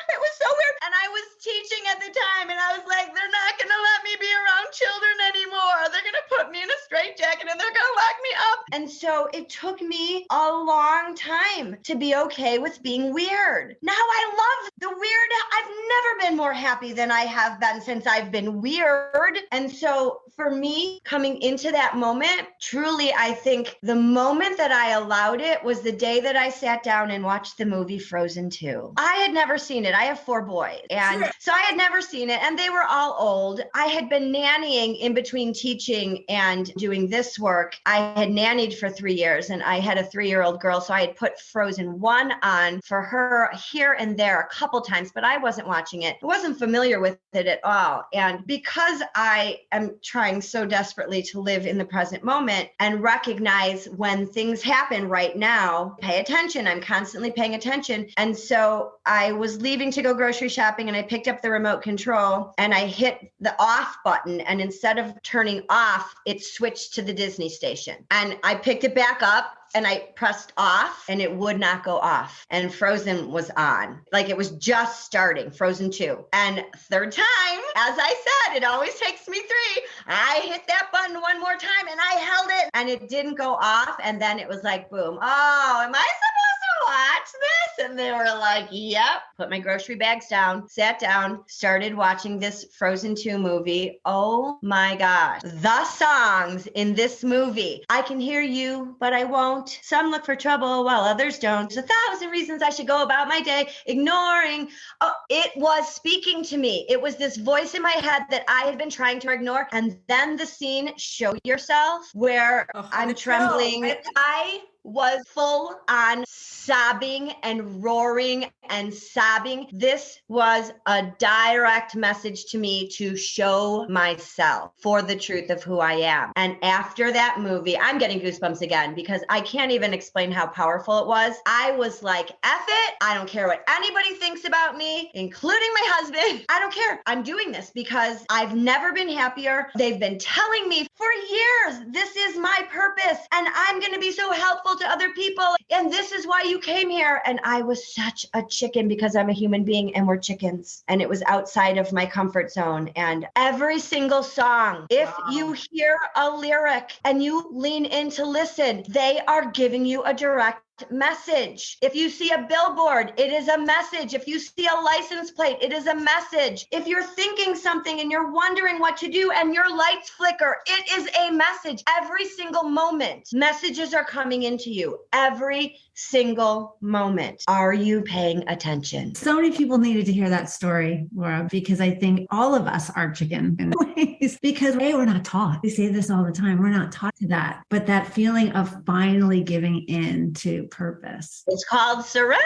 It was so weird. And I was teaching at the time and I was like, they're not going to let me be around children anymore. They're going to put me in a straitjacket and they're going to lock me up. And so it took me a long time to be okay with being weird. Now I love the weird. I've never been more happy than I have been since I've been weird. And so for me, coming into that moment, truly, I think the moment that I allowed it was the day that I sat down and watched the movie Frozen 2. I had never seen it. I have 4 boys. And so I had never seen it. And they were all old. I had been nannying in between teaching and doing this work. I had nannied for 3 years and I had a 3-year-old girl. So I had put Frozen 1 on for her here and there a couple times, but I wasn't watching it. I wasn't familiar with it at all. And because I am trying so desperately to live in the present moment and recognize when things happen right now, pay attention. I'm constantly paying attention. And so I was leaving to go grocery shopping and I picked up the remote control and I hit the off button. And instead of turning off, it switched to the Disney station. And I picked it back up and I pressed off and it would not go off. And Frozen was on. Like it was just starting, Frozen 2. And third time, as I said, it always takes me 3. I hit that button one more time and I held it and it didn't go off. And then it was like, boom. Oh, am I supposed to watch this? And they were like, yep. Put my grocery bags down, sat down, started watching this Frozen 2 movie. Oh my gosh. The songs in this movie. I can hear you, but I won't. Some look for trouble while others don't. There's 1,000 reasons I should go about my day ignoring. Oh, it was speaking to me. It was this voice in my head that I had been trying to ignore. And then the scene, Show Yourself, where I'm trembling. I was full on sobbing and roaring and sobbing. This was a direct message to me to show myself for the truth of who I am. And after that movie, I'm getting goosebumps again because I can't even explain how powerful it was. I was like, F it. I don't care what anybody thinks about me, including my husband. I don't care. I'm doing this because I've never been happier. They've been telling me for years, this is my purpose and I'm going to be so helpful to other people. And this is why you came here. And I was such a chicken because I'm a human being and we're chickens. And it was outside of my comfort zone. And every single song, if you hear a lyric and you lean in to listen, they are giving you a direct message. If you see a billboard, it is a message. If you see a license plate, it is a message. If you're thinking something and you're wondering what to do and your lights flicker, it is a message. Every single moment, messages are coming into you. Every single moment. Are you paying attention? So many people needed to hear that story, Laura, because I think all of us are chicken in ways because we're not taught. We say this all the time. We're not taught to that. But that feeling of finally giving in to purpose. It's called surrender.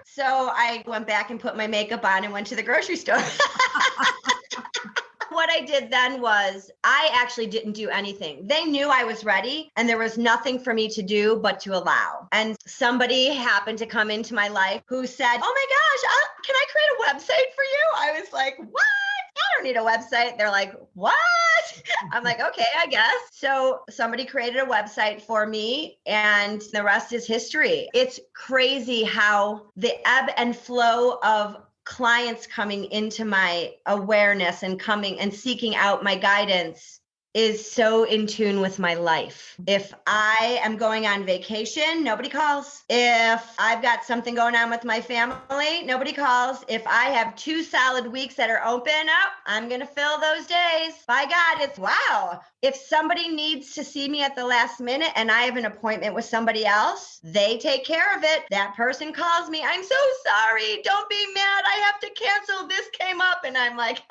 So I went back and put my makeup on and went to the grocery store. What I did then was I actually didn't do anything. They knew I was ready and there was nothing for me to do but to allow. And somebody happened to come into my life who said, oh my gosh, can I create a website for you? I was like, what? I don't need a website. They're like, what? I'm like, okay, I guess. So somebody created a website for me and the rest is history. It's crazy how the ebb and flow of clients coming into my awareness and coming and seeking out my guidance is so in tune with my life. If I am going on vacation, nobody calls. If I've got something going on with my family, nobody calls. If I have 2 solid weeks that are open up, I'm going to fill those days. By God, it's wow. If somebody needs to see me at the last minute and I have an appointment with somebody else, they take care of it. That person calls me. I'm so sorry. Don't be mad. I have to cancel. This came up. And I'm like,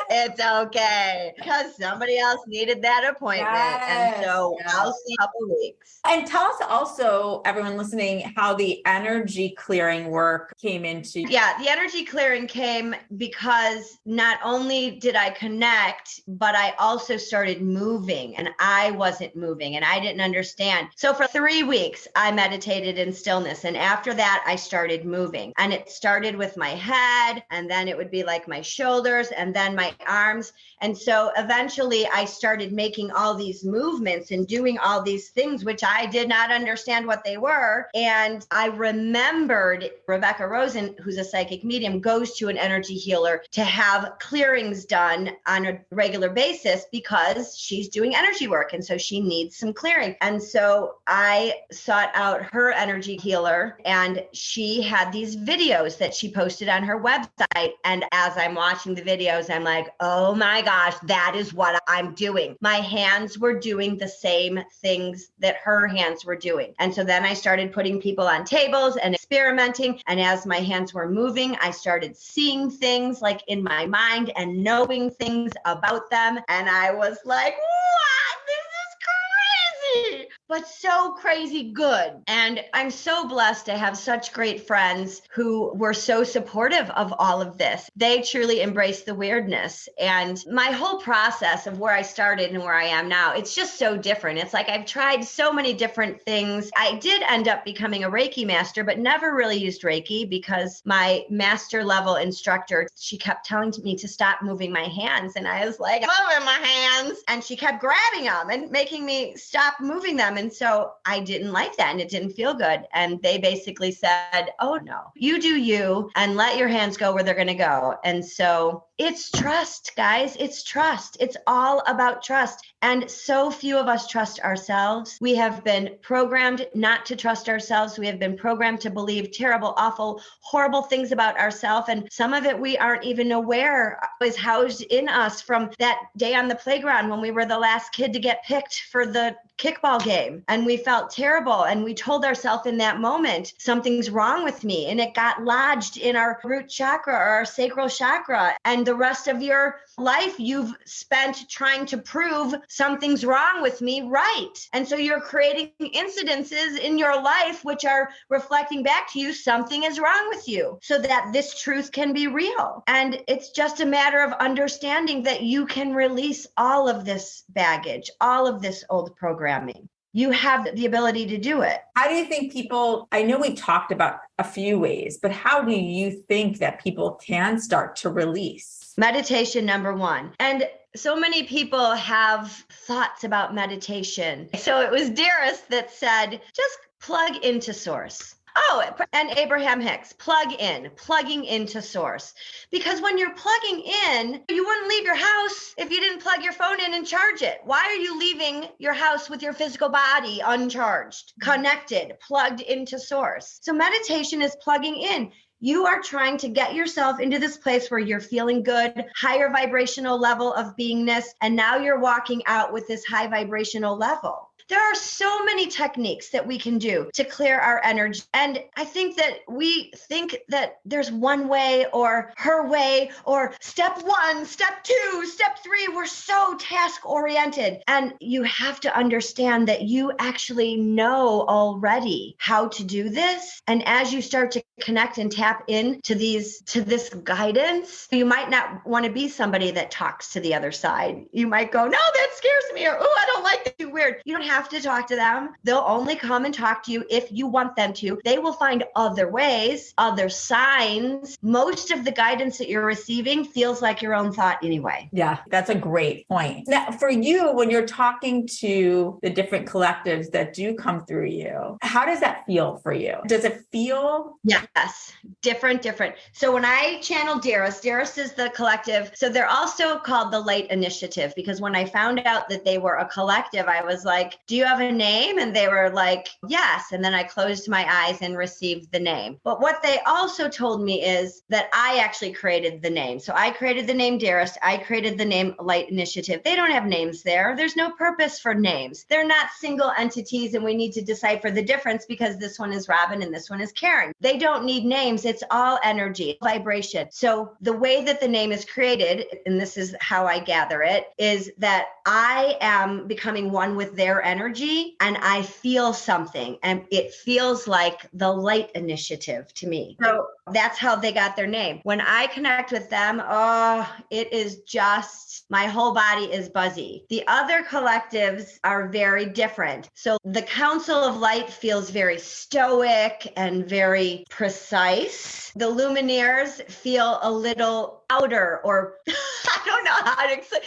it's okay, because somebody else needed that appointment. Yes, and so yes. I'll see in a couple weeks. And tell us also, everyone listening, how the energy clearing work came into. Yeah, the energy clearing came because not only did I connect, but I also started moving, and I wasn't moving and I didn't understand. So for 3 weeks, I meditated in stillness. And after that, I started moving, and it started with my head, and then it would be like my shoulders, and then my arms. And so eventually I started making all these movements and doing all these things, which I did not understand what they were. And I remembered Rebecca Rosen, who's a psychic medium, goes to an energy healer to have clearings done on a regular basis because she's doing energy work. And so she needs some clearing. And so I sought out her energy healer, and she had these videos that she posted on her website. And as I'm watching the videos, I'm like, oh my gosh, that is what I'm doing. My hands were doing the same things that her hands were doing. And so then I started putting people on tables and experimenting. And as my hands were moving, I started seeing things like in my mind and knowing things about them. And I was like, what? This is crazy, but so crazy good. And I'm so blessed to have such great friends who were so supportive of all of this. They truly embraced the weirdness. And my whole process of where I started and where I am now, it's just so different. It's like I've tried so many different things. I did end up becoming a Reiki master, but never really used Reiki because my master level instructor, she kept telling me to stop moving my hands. And I was like, moving my hands. And she kept grabbing them and making me stop moving them. And so I didn't like that, and it didn't feel good. And they basically said, oh no, you do you and let your hands go where they're going to go. And so it's trust, guys. It's trust. It's all about trust. And so few of us trust ourselves. We have been programmed not to trust ourselves. We have been programmed to believe terrible, awful, horrible things about ourselves. And some of it we aren't even aware is housed in us from that day on the playground when we were the last kid to get picked for the kickball game. And we felt terrible. And we told ourselves in that moment, something's wrong with me. And it got lodged in our root chakra or our sacral chakra. And the rest of your life, you've spent trying to prove something's wrong with me, right? And so you're creating incidences in your life, which are reflecting back to you, something is wrong with you, so that this truth can be real. And it's just a matter of understanding that you can release all of this baggage, all of this old programming. You have the ability to do it. How do you think people, I know we talked about a few ways, but how do you think that people can start to release? Meditation, number one. And so many people have thoughts about meditation. So it was Dearest that said, just plug into source. Oh, and Abraham Hicks, plugging into source. Because when you're plugging in, you wouldn't leave your house if you didn't plug your phone in and charge it. Why are you leaving your house with your physical body uncharged, connected, plugged into source? So meditation is plugging in. You are trying to get yourself into this place where you're feeling good, higher vibrational level of beingness, and now you're walking out with this high vibrational level. There are so many techniques that we can do to clear our energy. And I think that we think that there's one way or her way or step 1, step 2, step three, we're so task oriented. And you have to understand that you actually know already how to do this. And as you start to connect and tap into this guidance, you might not want to be somebody that talks to the other side. You might go, no, that scares me, or oh, I don't like that, too weird. You don't have to talk to them. They'll only come and talk to you if you want them to. They will find other ways, other signs. Most of the guidance that you're receiving feels like your own thought anyway. Yeah, that's a great point. Now, for you, when you're talking to the different collectives that do come through you, how does that feel for you? Does it feel? Yes, different. So when I channel Darris is the collective. So they're also called the Light Initiative, because when I found out that they were a collective, I was like, do you have a name? And they were like, yes. And then I closed my eyes and received the name. But what they also told me is that I actually created the name. So I created the name Darris. I created the name Light Initiative. They don't have names there. There's no purpose for names. They're not single entities, and we need to decipher the difference because this one is Robyn and this one is Karen. They don't need names. It's all energy, vibration. So the way that the name is created, and this is how I gather it, is that I am becoming one with their energy and I feel something, and it feels like the Light Initiative to me. So that's how they got their name. When I connect with them, oh, it is just, my whole body is buzzy. The other collectives are very different. So the Council of Light feels very stoic and very precise. The Lumineers feel a little outer, or I don't know how to explain.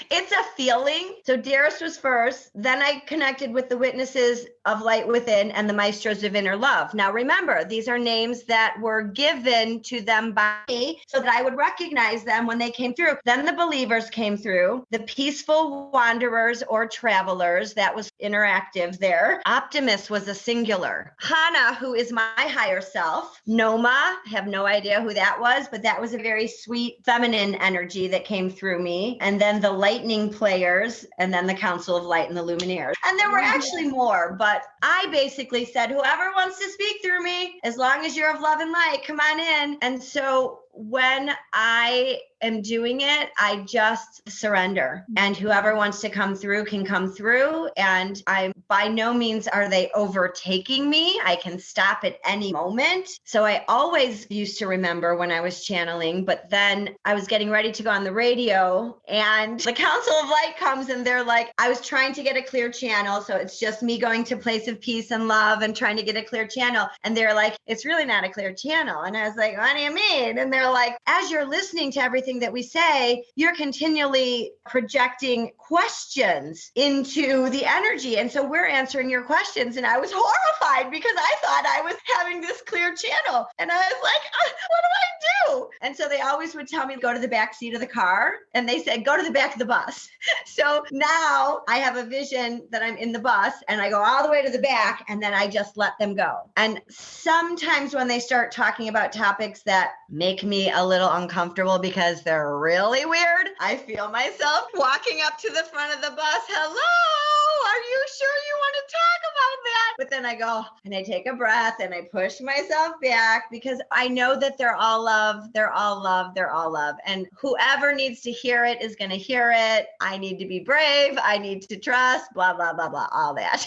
It's a feeling. So Darris was first. Then I connected with the Witnesses of Light Within and the Maestros of Inner Love. Now remember, these are names that were given to them by me so that I would recognize them when they came through. Then the Believers came through. The Peaceful Wanderers or Travelers, that was interactive there. Optimus was a singular. Hana, who is my higher self. Noma, have no idea who that was, but that was a very sweet feminine energy that came through me. And then the Lightning Players, and then the Council of Light and the Lumineers. And there were actually more, but I basically said, whoever wants to speak through me, as long as you're of love and light, come on in. And so when I am doing it, I just surrender, and whoever wants to come through can come through. And I, by no means are they overtaking me. I can stop at any moment. So I always used to remember when I was channeling, but then I was getting ready to go on the radio and the Council of Light comes and they're like, I was trying to get a clear channel. So it's just me going to place of peace and love and trying to get a clear channel. And they're like, it's really not a clear channel. And I was like, what do you mean? And they're like, as you're listening to everything that we say, you're continually projecting questions into the energy. And so we're answering your questions. And I was horrified because I thought I was having this clear channel. And I was like, what do I do? And so they always would tell me to go to the back seat of the car. And they said, go to the back of the bus. So now I have a vision that I'm in the bus and I go all the way to the back and then I just let them go. And sometimes when they start talking about topics that make me a little uncomfortable because they're really weird, I feel myself walking up to the front of the bus. Hello, are you sure you want to talk about that? But then I go and I take a breath and I push myself back because I know that they're all love, they're all love, they're all love. And whoever needs to hear it is going to hear it. I need to be brave. I need to trust, blah, blah, blah, blah, all that.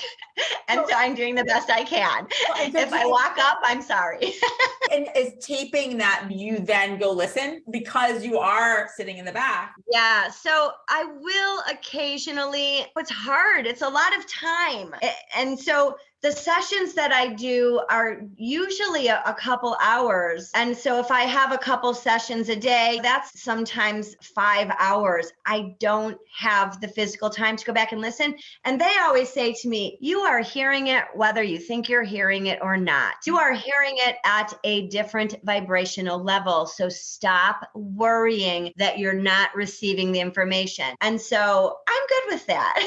And so I'm doing the best I can. If I walk up, I'm sorry. And is taping that you then go listen because you are sitting in the back? Yeah. So I will occasionally, it's hard. It's a lot of time. And so the sessions that I do are usually a couple hours. And so if I have a couple sessions a day, that's sometimes 5 hours. I don't have the physical time to go back and listen. And they always say to me, you are hearing it whether you think you're hearing it or not. You are hearing it at a different vibrational level. So stop worrying that you're not receiving the information. And so I'm good with that.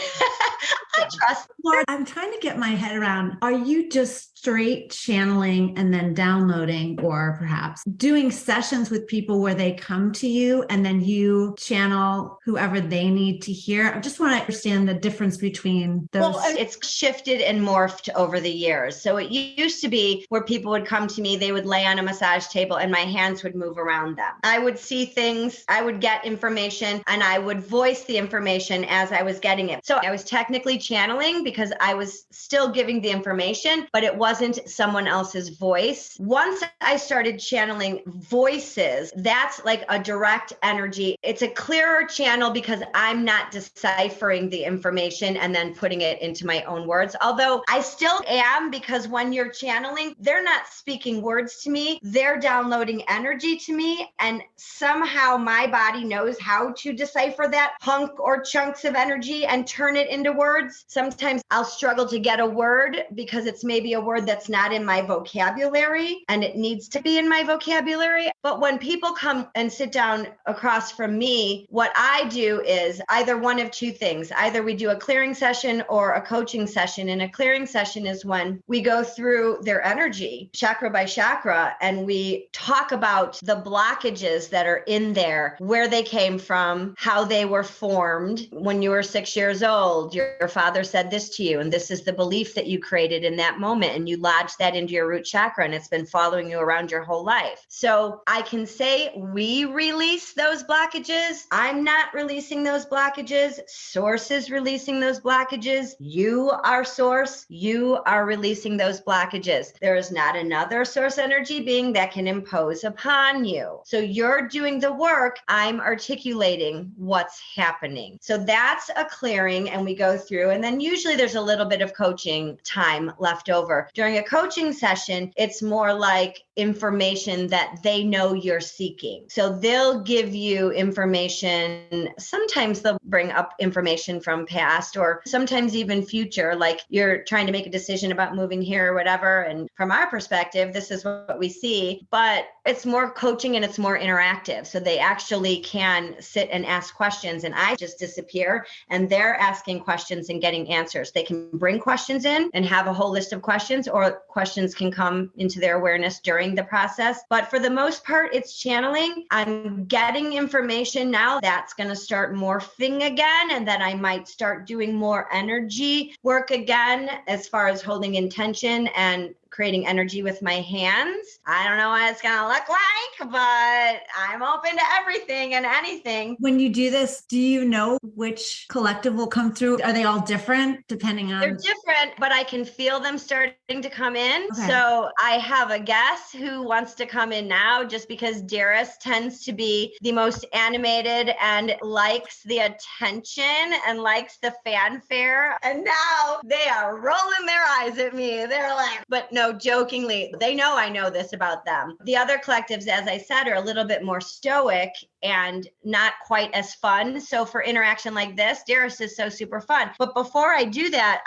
I trust. Laura, I'm trying to get my head around, are you just straight channeling and then downloading, or perhaps doing sessions with people where they come to you and then you channel whoever they need to hear? I just want to understand the difference between those. Well, it's shifted and morphed over the years. So it used to be where people would come to me, they would lay on a massage table and my hands would move around them. I would see things, I would get information, and I would voice the information as I was getting it. So I was technically channeling because I was still giving the information, but it wasn't someone else's voice. Once I started channeling voices, that's like a direct energy. It's a clearer channel because I'm not deciphering the information and then putting it into my own words. Although I still am, because when you're channeling, they're not speaking words to me. They're downloading energy to me. And somehow my body knows how to decipher that hunk or chunks of energy and turn it into words. Sometimes I'll struggle to get a word because it's maybe a word that's not in my vocabulary and it needs to be in my vocabulary. But when people come and sit down across from me, what I do is either one of two things. Either we do a clearing session or a coaching session. And a clearing session is when we go through their energy, chakra by chakra, and we talk about the blockages that are in there, where they came from, how they were formed. When you were 6 years old, your father said this to you, and this is the belief that you created in that moment, and you lodged that into your root chakra, and it's been following you around your whole life. So I can say we release those blockages. I'm not releasing those blockages. Source is releasing those blockages. You are source. You are releasing those blockages. There is not another source energy being that can impose upon you. So you're doing the work. I'm articulating what's happening. So that's a clearing, and we go through, and then usually there's a little bit of coaching time left over. During a coaching session, it's more like information that they know you're seeking. So they'll give you information. Sometimes they'll bring up information from past, or sometimes even future, like you're trying to make a decision about moving here or whatever. And from our perspective, this is what we see, but it's more coaching and it's more interactive. So they actually can sit and ask questions, and I just disappear and they're asking questions and getting answers. They can bring questions in and have a whole list of questions, or questions can come into their awareness during the process. But for the most part, it's channeling. I'm getting information now that's going to start morphing again, and then I might start doing more energy work again, as far as holding intention and creating energy with my hands. I don't know what it's going to look like, but I'm open to everything and anything. When you do this, do you know which collective will come through? Are they all different depending on? They're different, but I can feel them starting to come in. Okay. So I have a guest who wants to come in now, just because Darius tends to be the most animated and likes the attention and likes the fanfare. And now they are rolling their eyes at me. They're like, but no, jokingly, they know I know this about them. The other collectives, as I said, are a little bit more stoic and not quite as fun. So for interaction like this, Darius is so super fun. But before I do that,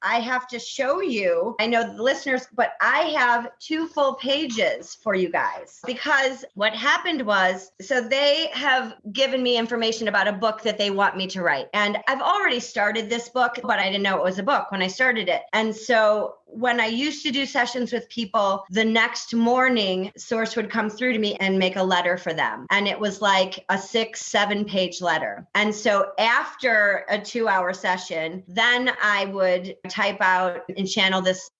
I have to show you, I know the listeners, but I have 2 full pages for you guys, because what happened was, so they have given me information about a book that they want me to write. And I've already started this book, but I didn't know it was a book when I started it. And so when I used to do sessions with people, the next morning, Source would come through to me and make a letter for them. And it was like a 6-7 page letter. And so after a 2-hour session, then I would type out and channel this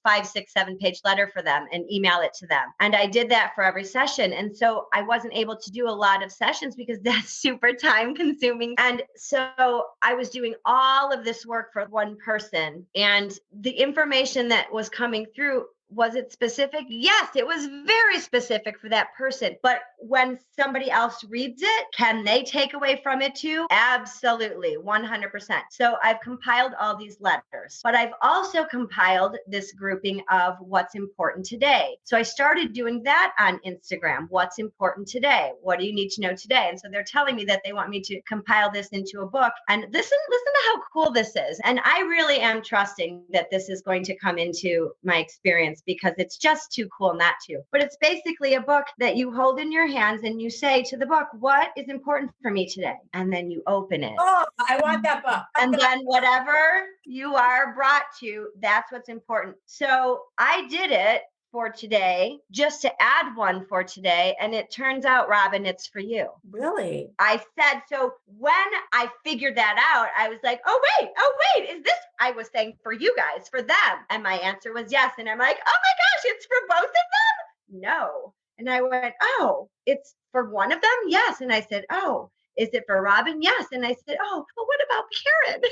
5, 6, 7 page letter for them and email it to them. And I did that for every session. And so I wasn't able to do a lot of sessions because that's super time consuming. And so I was doing all of this work for one person, and the information that was coming through, was it specific? Yes, it was very specific for that person. But when somebody else reads it, can they take away from it too? Absolutely, 100%. So I've compiled all these letters, but I've also compiled this grouping of what's important today. So I started doing that on Instagram. What's important today? What do you need to know today? And so they're telling me that they want me to compile this into a book. And listen to how cool this is. And I really am trusting that this is going to come into my experience, because it's just too cool not to. But it's basically a book that you hold in your hands and you say to the book, what is important for me today? And then you open it. Oh, I want that book. And then whatever you are brought to, that's what's important. So I did it for today, just to add one for today. And it turns out, Robyn, it's for you. Really? I said, so when I figured that out, I was like, oh, wait, is this? I was saying for you guys, for them. And my answer was yes. And I'm like, oh my gosh, it's for both of them? No. And I went, oh, it's for one of them? Yes. And I said, oh, is it for Robyn? Yes. And I said, oh, but what about Karen?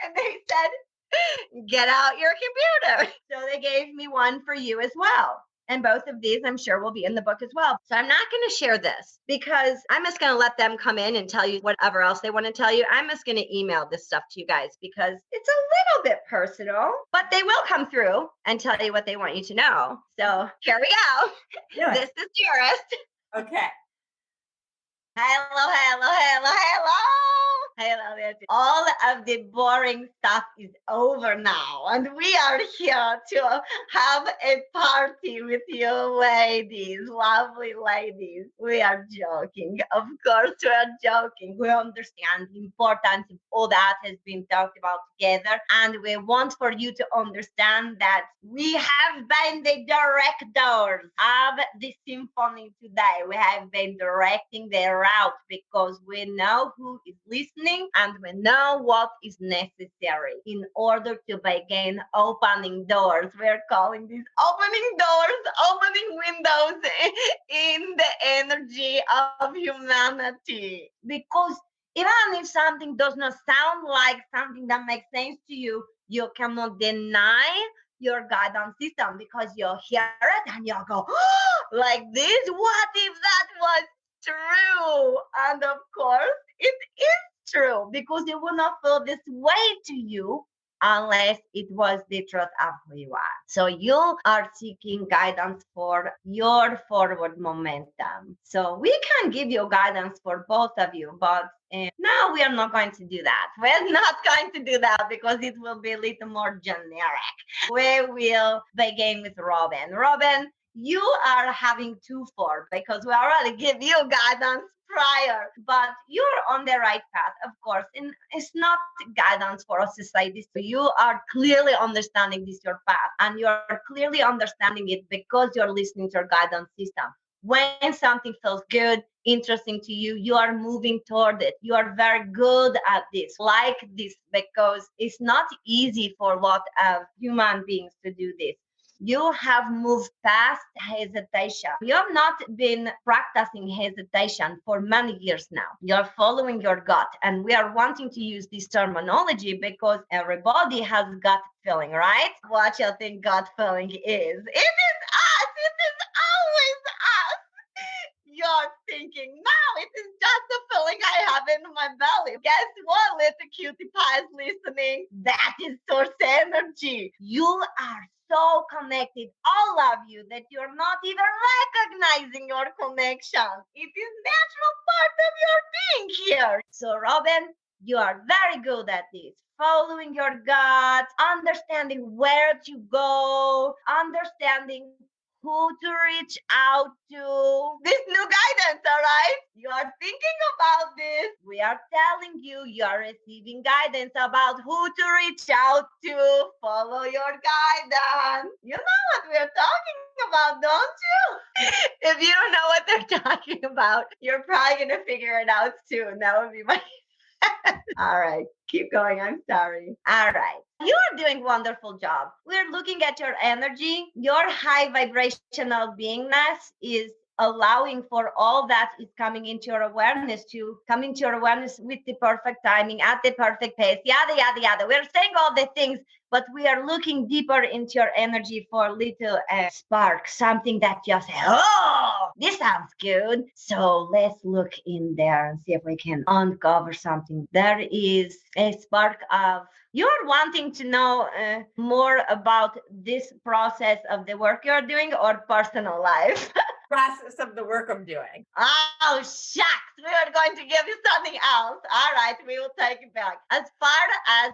And they said, get out your computer. So they gave me one for you as well. And both of these, I'm sure, will be in the book as well. So I'm not going to share this because I'm just going to let them come in and tell you whatever else they want to tell you. I'm just going to email this stuff to you guys because it's a little bit personal, but they will come through and tell you what they want you to know. So here we go. Yeah. This is yours. Okay. Hello. All of the boring stuff is over now. And we are here to have a party with you ladies, lovely ladies. We are joking. Of course, we are joking. We understand the importance of all that has been talked about together. And we want for you to understand that we have been the directors of the symphony today. We have been directing the route because we know who is listening and we know what is necessary in order to begin opening doors. We're calling these opening doors, opening windows in the energy of humanity. Because even if something does not sound like something that makes sense to you, you cannot deny your guidance system because you'll hear it and you'll go, oh, like this, what if that was true? And of course, it is true because it will not feel this way to you unless it was the truth of who you are. So you are seeking guidance for your forward momentum. So we can give you guidance for both of you, but no, we are not going to do that. We're not going to do that because it will be a little more generic. We will begin with Robyn. Robyn, you are having 2-4 because we already give you guidance prior, but you're on the right path, of course. And it's not guidance for us to say this to you. You are clearly understanding this your path, and you're clearly understanding it because you're listening to your guidance system. When something feels good, interesting to you, you are moving toward it. You are very good at this, like this, because it's not easy for a lot of human beings to do this. You have moved past hesitation. You have not been practicing hesitation for many years now. You're following your gut. And we are wanting to use this terminology because everybody has gut feeling, right? What you think gut feeling is? It is us. It is always us. You're thinking, no, it is just a feeling I have in my belly. Guess what, little cutie pies listening? That is source energy. You are so connected, all of you, that you're not even recognizing your connection. It is natural part of your being here. So, Robyn, you are very good at this. Following your gut, understanding where to go, understanding who to reach out to. This new guidance, all right? You are thinking about this. We are telling you, you are receiving guidance about who to reach out to. Follow your guidance. You know what we're talking about, don't you? If you don't know what they're talking about, you're probably going to figure it out soon. That would be my... All right, keep going. I'm sorry. All right. You are doing a wonderful job. We're looking at your energy. Your high vibrational beingness is allowing for all that is coming into your awareness to come into your awareness with the perfect timing, at the perfect pace, yada, yada, yada. We're saying all the things, but we are looking deeper into your energy for a little spark, something that just, oh, this sounds good. So let's look in there and see if we can uncover something. There is a spark of, you're wanting to know more about this process of the work you're doing or personal life? Process of the work I'm doing. Oh, shucks. We are going to give you something else. All right, we will take it back. As far as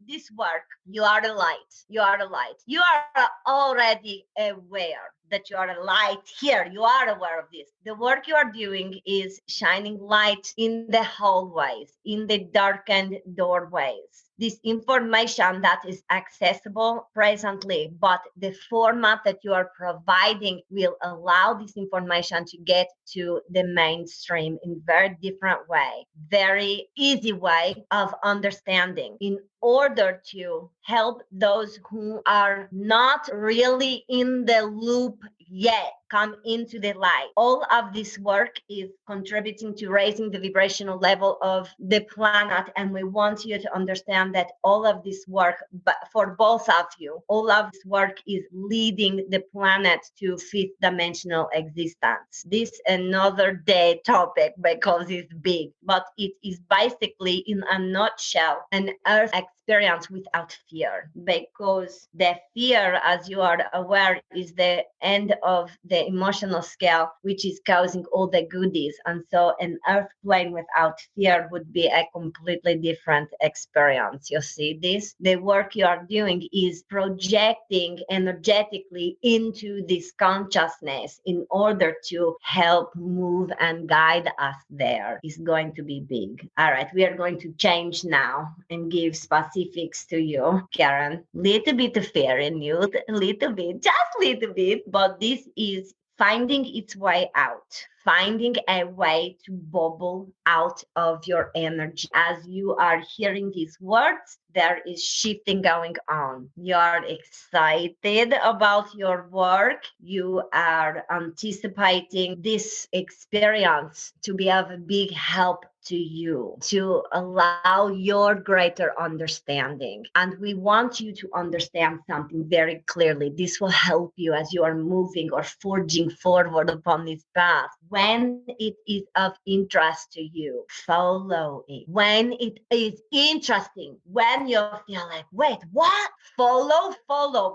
this work, you are the light. You are the light. You are already aware. that you are a light here. You are aware of this. The work you are doing is shining light in the hallways, in the darkened doorways. This information that is accessible presently, but the format that you are providing will allow this information to get to the mainstream in very different way, very easy way of understanding in order to help those who are not really in the loop yet come into the light. All of this work is contributing to raising the vibrational level of the planet. And we want you to understand that all of this work, but for both of you, all of this work is leading the planet to fifth dimensional existence. This another day topic because it's big, but it is basically in a nutshell an earth experience without fear, because the fear, as you are aware, is the end of the emotional scale, which is causing all the goodies. And so an earth plane without fear would be a completely different experience. You see this? The work you are doing is projecting energetically into this consciousness in order to help move and guide us there. Is going to be big. All right, we are going to change now and give specifics to you, Karen. Little bit of fear in you, little bit, just little bit, but this is finding its way out, finding a way to bubble out of your energy. As you are hearing these words, there is shifting going on. You are excited about your work. You are anticipating this experience to be of a big help to you, to allow your greater understanding. And we want you to understand something very clearly. This will help you as you are moving or forging forward upon this path. When it is of interest to you, follow it. When it is interesting, when you feel like, wait, what? Follow,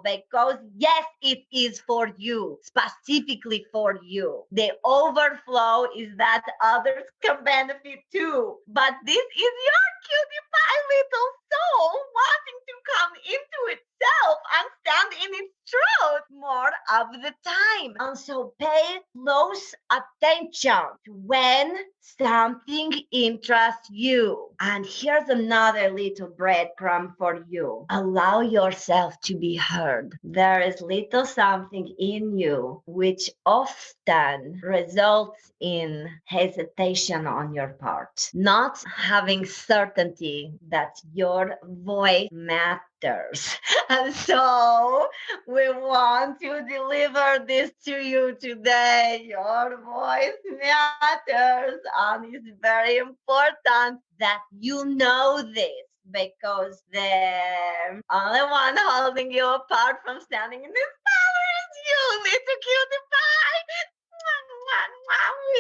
because yes, it is for you, specifically for you. The overflow is that others can benefit too. But this is your cutie pie little soul wanting to come into itself and stand in its truth more of the time. And so pay close attention to when something interests you. And here's another little breadcrumb for you. Allow yourself to be heard. There is little something in you which often results in hesitation on your part, not having certainty that your voice matters. And so we want to deliver this to you today. Your voice matters, and it's very important that you know this, because the only one holding you apart from standing in this power is you, little cutie pie.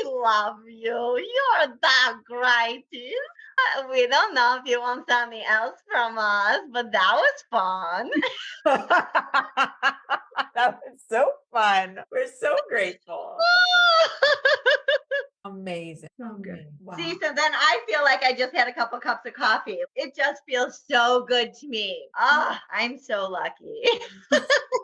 We love you. You're the greatest. We don't know if you want something else from us, but that was fun. That was so fun. We're so grateful. Amazing. So good. Wow. See, so then I feel like I just had a couple cups of coffee. It just feels so good to me. Oh, I'm so lucky.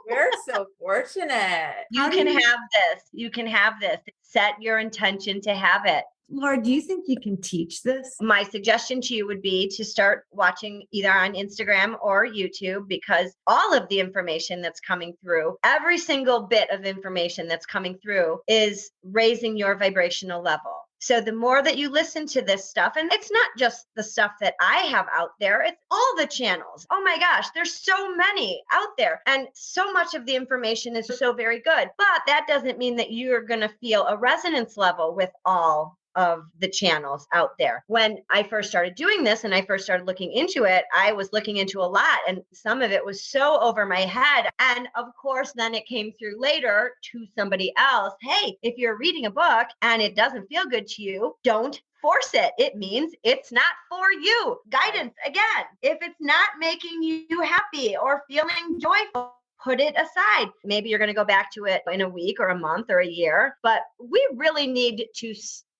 We're so fortunate. You can have this. You can have this. Set your intention to have it. Laura, do you think you can teach this? My suggestion to you would be to start watching either on Instagram or YouTube, because all of the information that's coming through, every single bit of information that's coming through is raising your vibrational level. So the more that you listen to this stuff, and it's not just the stuff that I have out there, it's all the channels. Oh my gosh, there's so many out there. And so much of the information is so very good. But that doesn't mean that you're going to feel a resonance level with all of the channels out there. When I first started doing this and I first started looking into it, I was looking into a lot, and some of it was so over my head. And of course, then it came through later to somebody else. Hey, if you're reading a book and it doesn't feel good to you, don't force it. It means it's not for you. Guidance again. If it's not making you happy or feeling joyful, put it aside. Maybe you're going to go back to it in a week or a month or a year, but we really need to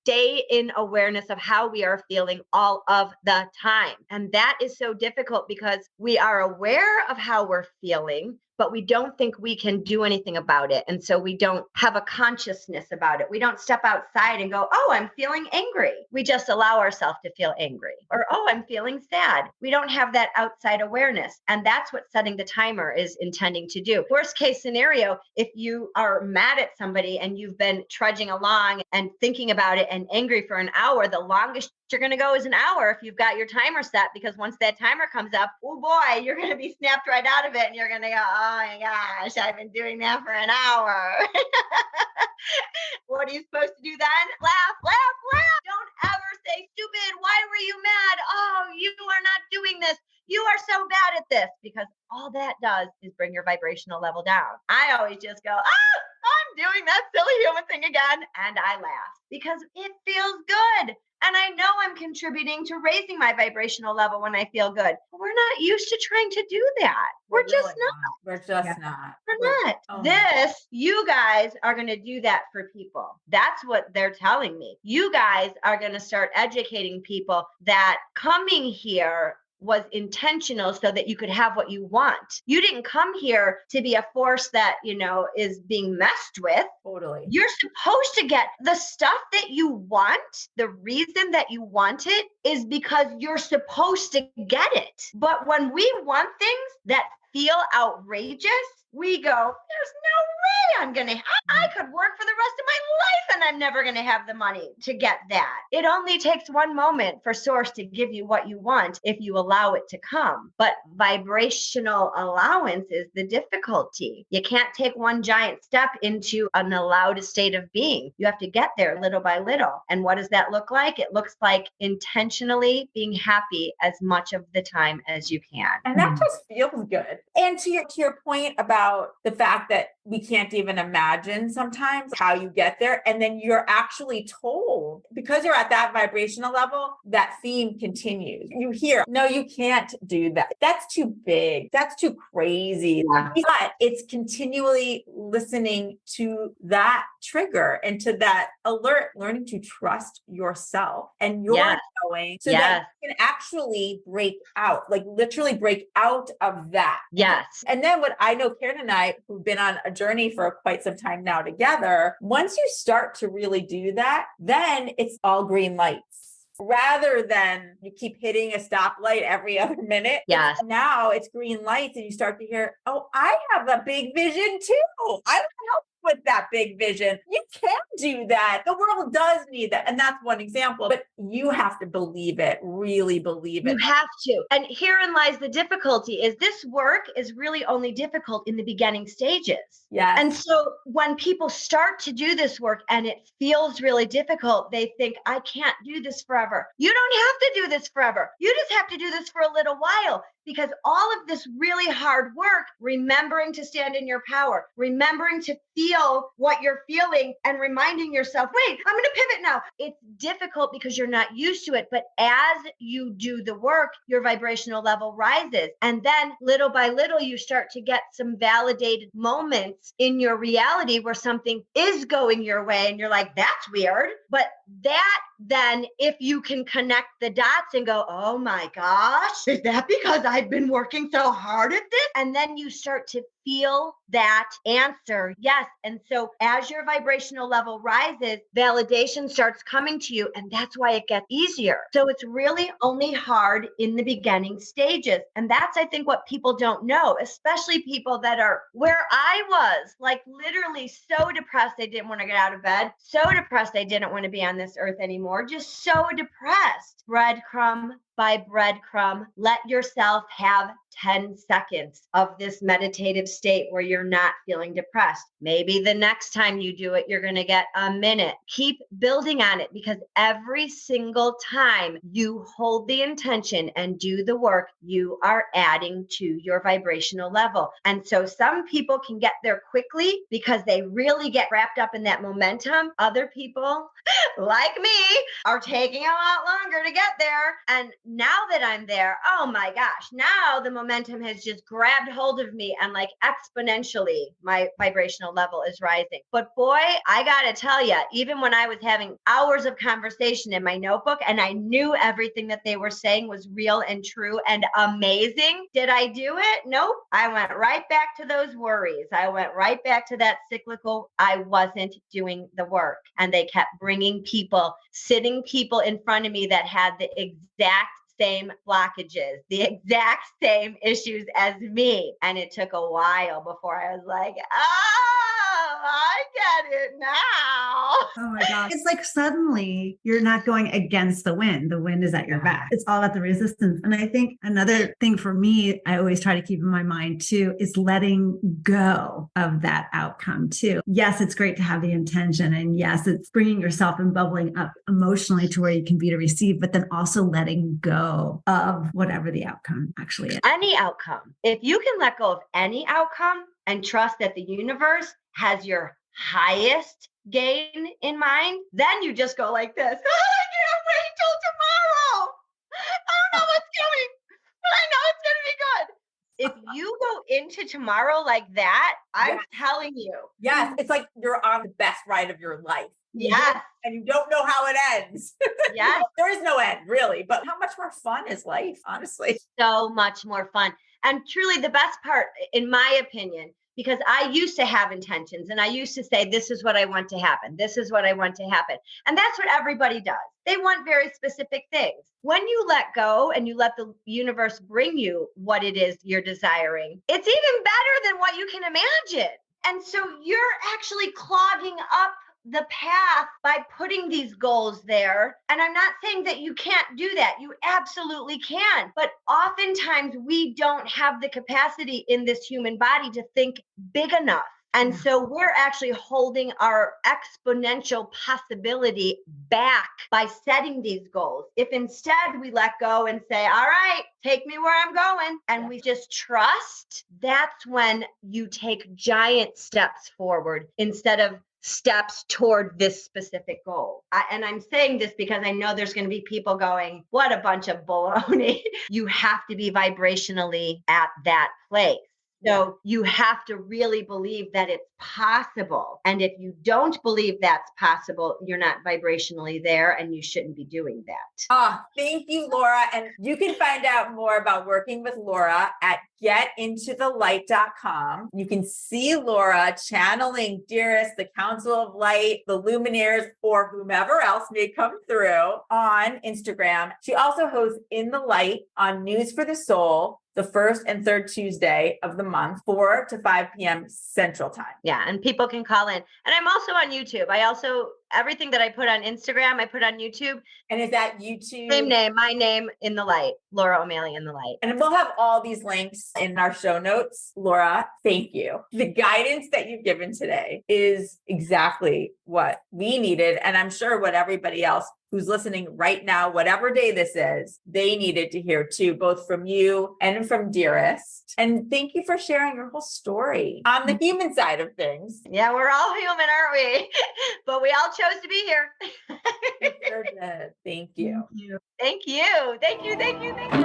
stay in awareness of how we are feeling all of the time. And that is so difficult because we are aware of how we're feeling, but we don't think we can do anything about it. And so we don't have a consciousness about it. We don't step outside and go, oh, I'm feeling angry. We just allow ourselves to feel angry. Or, oh, I'm feeling sad. We don't have that outside awareness. And that's what setting the timer is intending to do. Worst case scenario, if you are mad at somebody and you've been trudging along and thinking about it and angry for an hour, the longest you're going to go is an hour if you've got your timer set, because once that timer comes up, oh boy, you're going to be snapped right out of it. And you're going to go, oh my gosh, I've been doing that for an hour. What are you supposed to do then? Laugh, laugh, laugh. Don't ever say, stupid, why were you mad? Oh, you are not doing this. You are so bad at this, because all that does is bring your vibrational level down. I always just go, I'm doing that silly human thing again. And I laugh because it feels good. And I know I'm contributing to raising my vibrational level when I feel good. But we're not used to trying to do that. We're just not. We're just not. We're not. This, you guys are going to do that for people. That's what they're telling me. You guys are going to start educating people that coming here was intentional so that you could have what you want. You didn't come here to be a force that, is being messed with. Totally. You're supposed to get the stuff that you want. The reason that you want it is because you're supposed to get it. But when we want things that feel outrageous, we go, there's no way I could work for the rest of my life and I'm never going to have the money to get that. It only takes one moment for source to give you what you want if you allow it to come. But vibrational allowance is the difficulty. You can't take one giant step into an allowed state of being. You have to get there little by little. And what does that look like? It looks like intentionally being happy as much of the time as you can. And that just feels good. And to your point about the fact that we can't even imagine sometimes how you get there. And then you're actually told, because you're at that vibrational level, that theme continues. You hear, no, you can't do that. That's too big. That's too crazy. Yeah. But it's continually listening to that trigger and to that alert, learning to trust yourself and your knowing so that you can actually break out, like literally break out of that. Yes. And then what I know, Karen and I, who've been on a journey for quite some time now together, once you start to really do that, then it's all green lights. Rather than you keep hitting a stoplight every other minute. Yes. Now it's green lights and you start to hear, oh, I have a big vision too. I want to help with that big vision. You can do that. The world does need that. And that's one example, but you have to believe it, really believe it. You have to. And herein lies the difficulty is this work is really only difficult in the beginning stages. Yes. And so when people start to do this work and it feels really difficult, they think, I can't do this forever. You don't have to do this forever. You just have to do this for a little while. Because all of this really hard work, remembering to stand in your power, remembering to feel what you're feeling and reminding yourself, wait, I'm going to pivot now. It's difficult because you're not used to it. But as you do the work, your vibrational level rises. And then little by little, you start to get some validated moments in your reality where something is going your way. And you're like, that's weird. But that then, if you can connect the dots and go, oh my gosh, is that because I've been working so hard at this? And then you start to feel that answer. Yes. And so as your vibrational level rises, validation starts coming to you. And that's why it gets easier. So it's really only hard in the beginning stages. And that's, I think, what people don't know, especially people that are where I was, like literally so depressed they didn't want to get out of bed, so depressed they didn't want to be on this earth anymore, just so depressed. Breadcrumb by breadcrumb, let yourself have 10 seconds of this meditative state where you're not feeling depressed. Maybe the next time you do it, you're going to get a minute. Keep building on it, because every single time you hold the intention and do the work, you are adding to your vibrational level. And so some people can get there quickly because they really get wrapped up in that momentum. Other people, like me, are taking a lot longer to get there. And now that I'm there, oh my gosh, now the momentum has just grabbed hold of me and like exponentially my vibrational level is rising. But boy, I got to tell you, even when I was having hours of conversation in my notebook and I knew everything that they were saying was real and true and amazing, did I do it? Nope. I went right back to those worries. I went right back to that cyclical. I wasn't doing the work. And they kept bringing people, sitting people in front of me that had the exact same blockages, the exact same issues as me. And it took a while before I was like, oh, I get it now. Oh my gosh. It's like suddenly you're not going against the wind. The wind is at your back. It's all about the resistance. And I think another thing for me, I always try to keep in my mind too, is letting go of that outcome too. Yes, it's great to have the intention. And yes, it's bringing yourself and bubbling up emotionally to where you can be to receive, but then also letting go of whatever the outcome actually is. Any outcome. If you can let go of any outcome and trust that the universe has your highest gain in mind, then you just go like this. Oh, I can't wait till tomorrow. I don't know what's coming, but I know it's going to be good. If you go into tomorrow like that, I'm telling you. Yes. It's like you're on the best ride of your life. Yes. And you don't know how it ends. Yes. There is no end, really. But how much more fun is life, honestly? So much more fun. And truly the best part, in my opinion, because I used to have intentions and I used to say, this is what I want to happen. This is what I want to happen. And that's what everybody does. They want very specific things. When you let go and you let the universe bring you what it is you're desiring, it's even better than what you can imagine. And so you're actually clogging up the path by putting these goals there. And I'm not saying that you can't do that. You absolutely can. But oftentimes we don't have the capacity in this human body to think big enough. And so we're actually holding our exponential possibility back by setting these goals. If instead we let go and say, all right, take me where I'm going, and we just trust, that's when you take giant steps forward instead of steps toward this specific goal. And I'm saying this because I know there's going to be people going, what a bunch of baloney. You have to be vibrationally at that place. So you have to really believe that it's possible. And if you don't believe that's possible, you're not vibrationally there and you shouldn't be doing that. Thank you, Laura. And you can find out more about working with Laura at getintothelight.com. You can see Laura channeling Dearest, the Council of Light, the Luminaires, or whomever else may come through on Instagram. She also hosts In the Light on News for the Soul, the first and third Tuesday of the month, 4 to 5 p.m. Central Time. Yeah, and people can call in. And I'm also on YouTube. Everything that I put on Instagram, I put on YouTube. And is that YouTube? Same name, my name, In the Light, Laura O'Malley, In the Light. And we'll have all these links in our show notes. Laura, thank you. The guidance that you've given today is exactly what we needed. And I'm sure what everybody else who's listening right now, whatever day this is, they needed to hear too, both from you and from Dearest. And thank you for sharing your whole story on the human side of things. Yeah, we're all human, aren't we? But we all chose to be here. You sure did. Thank you. Thank you. Thank you. Thank you. Thank you.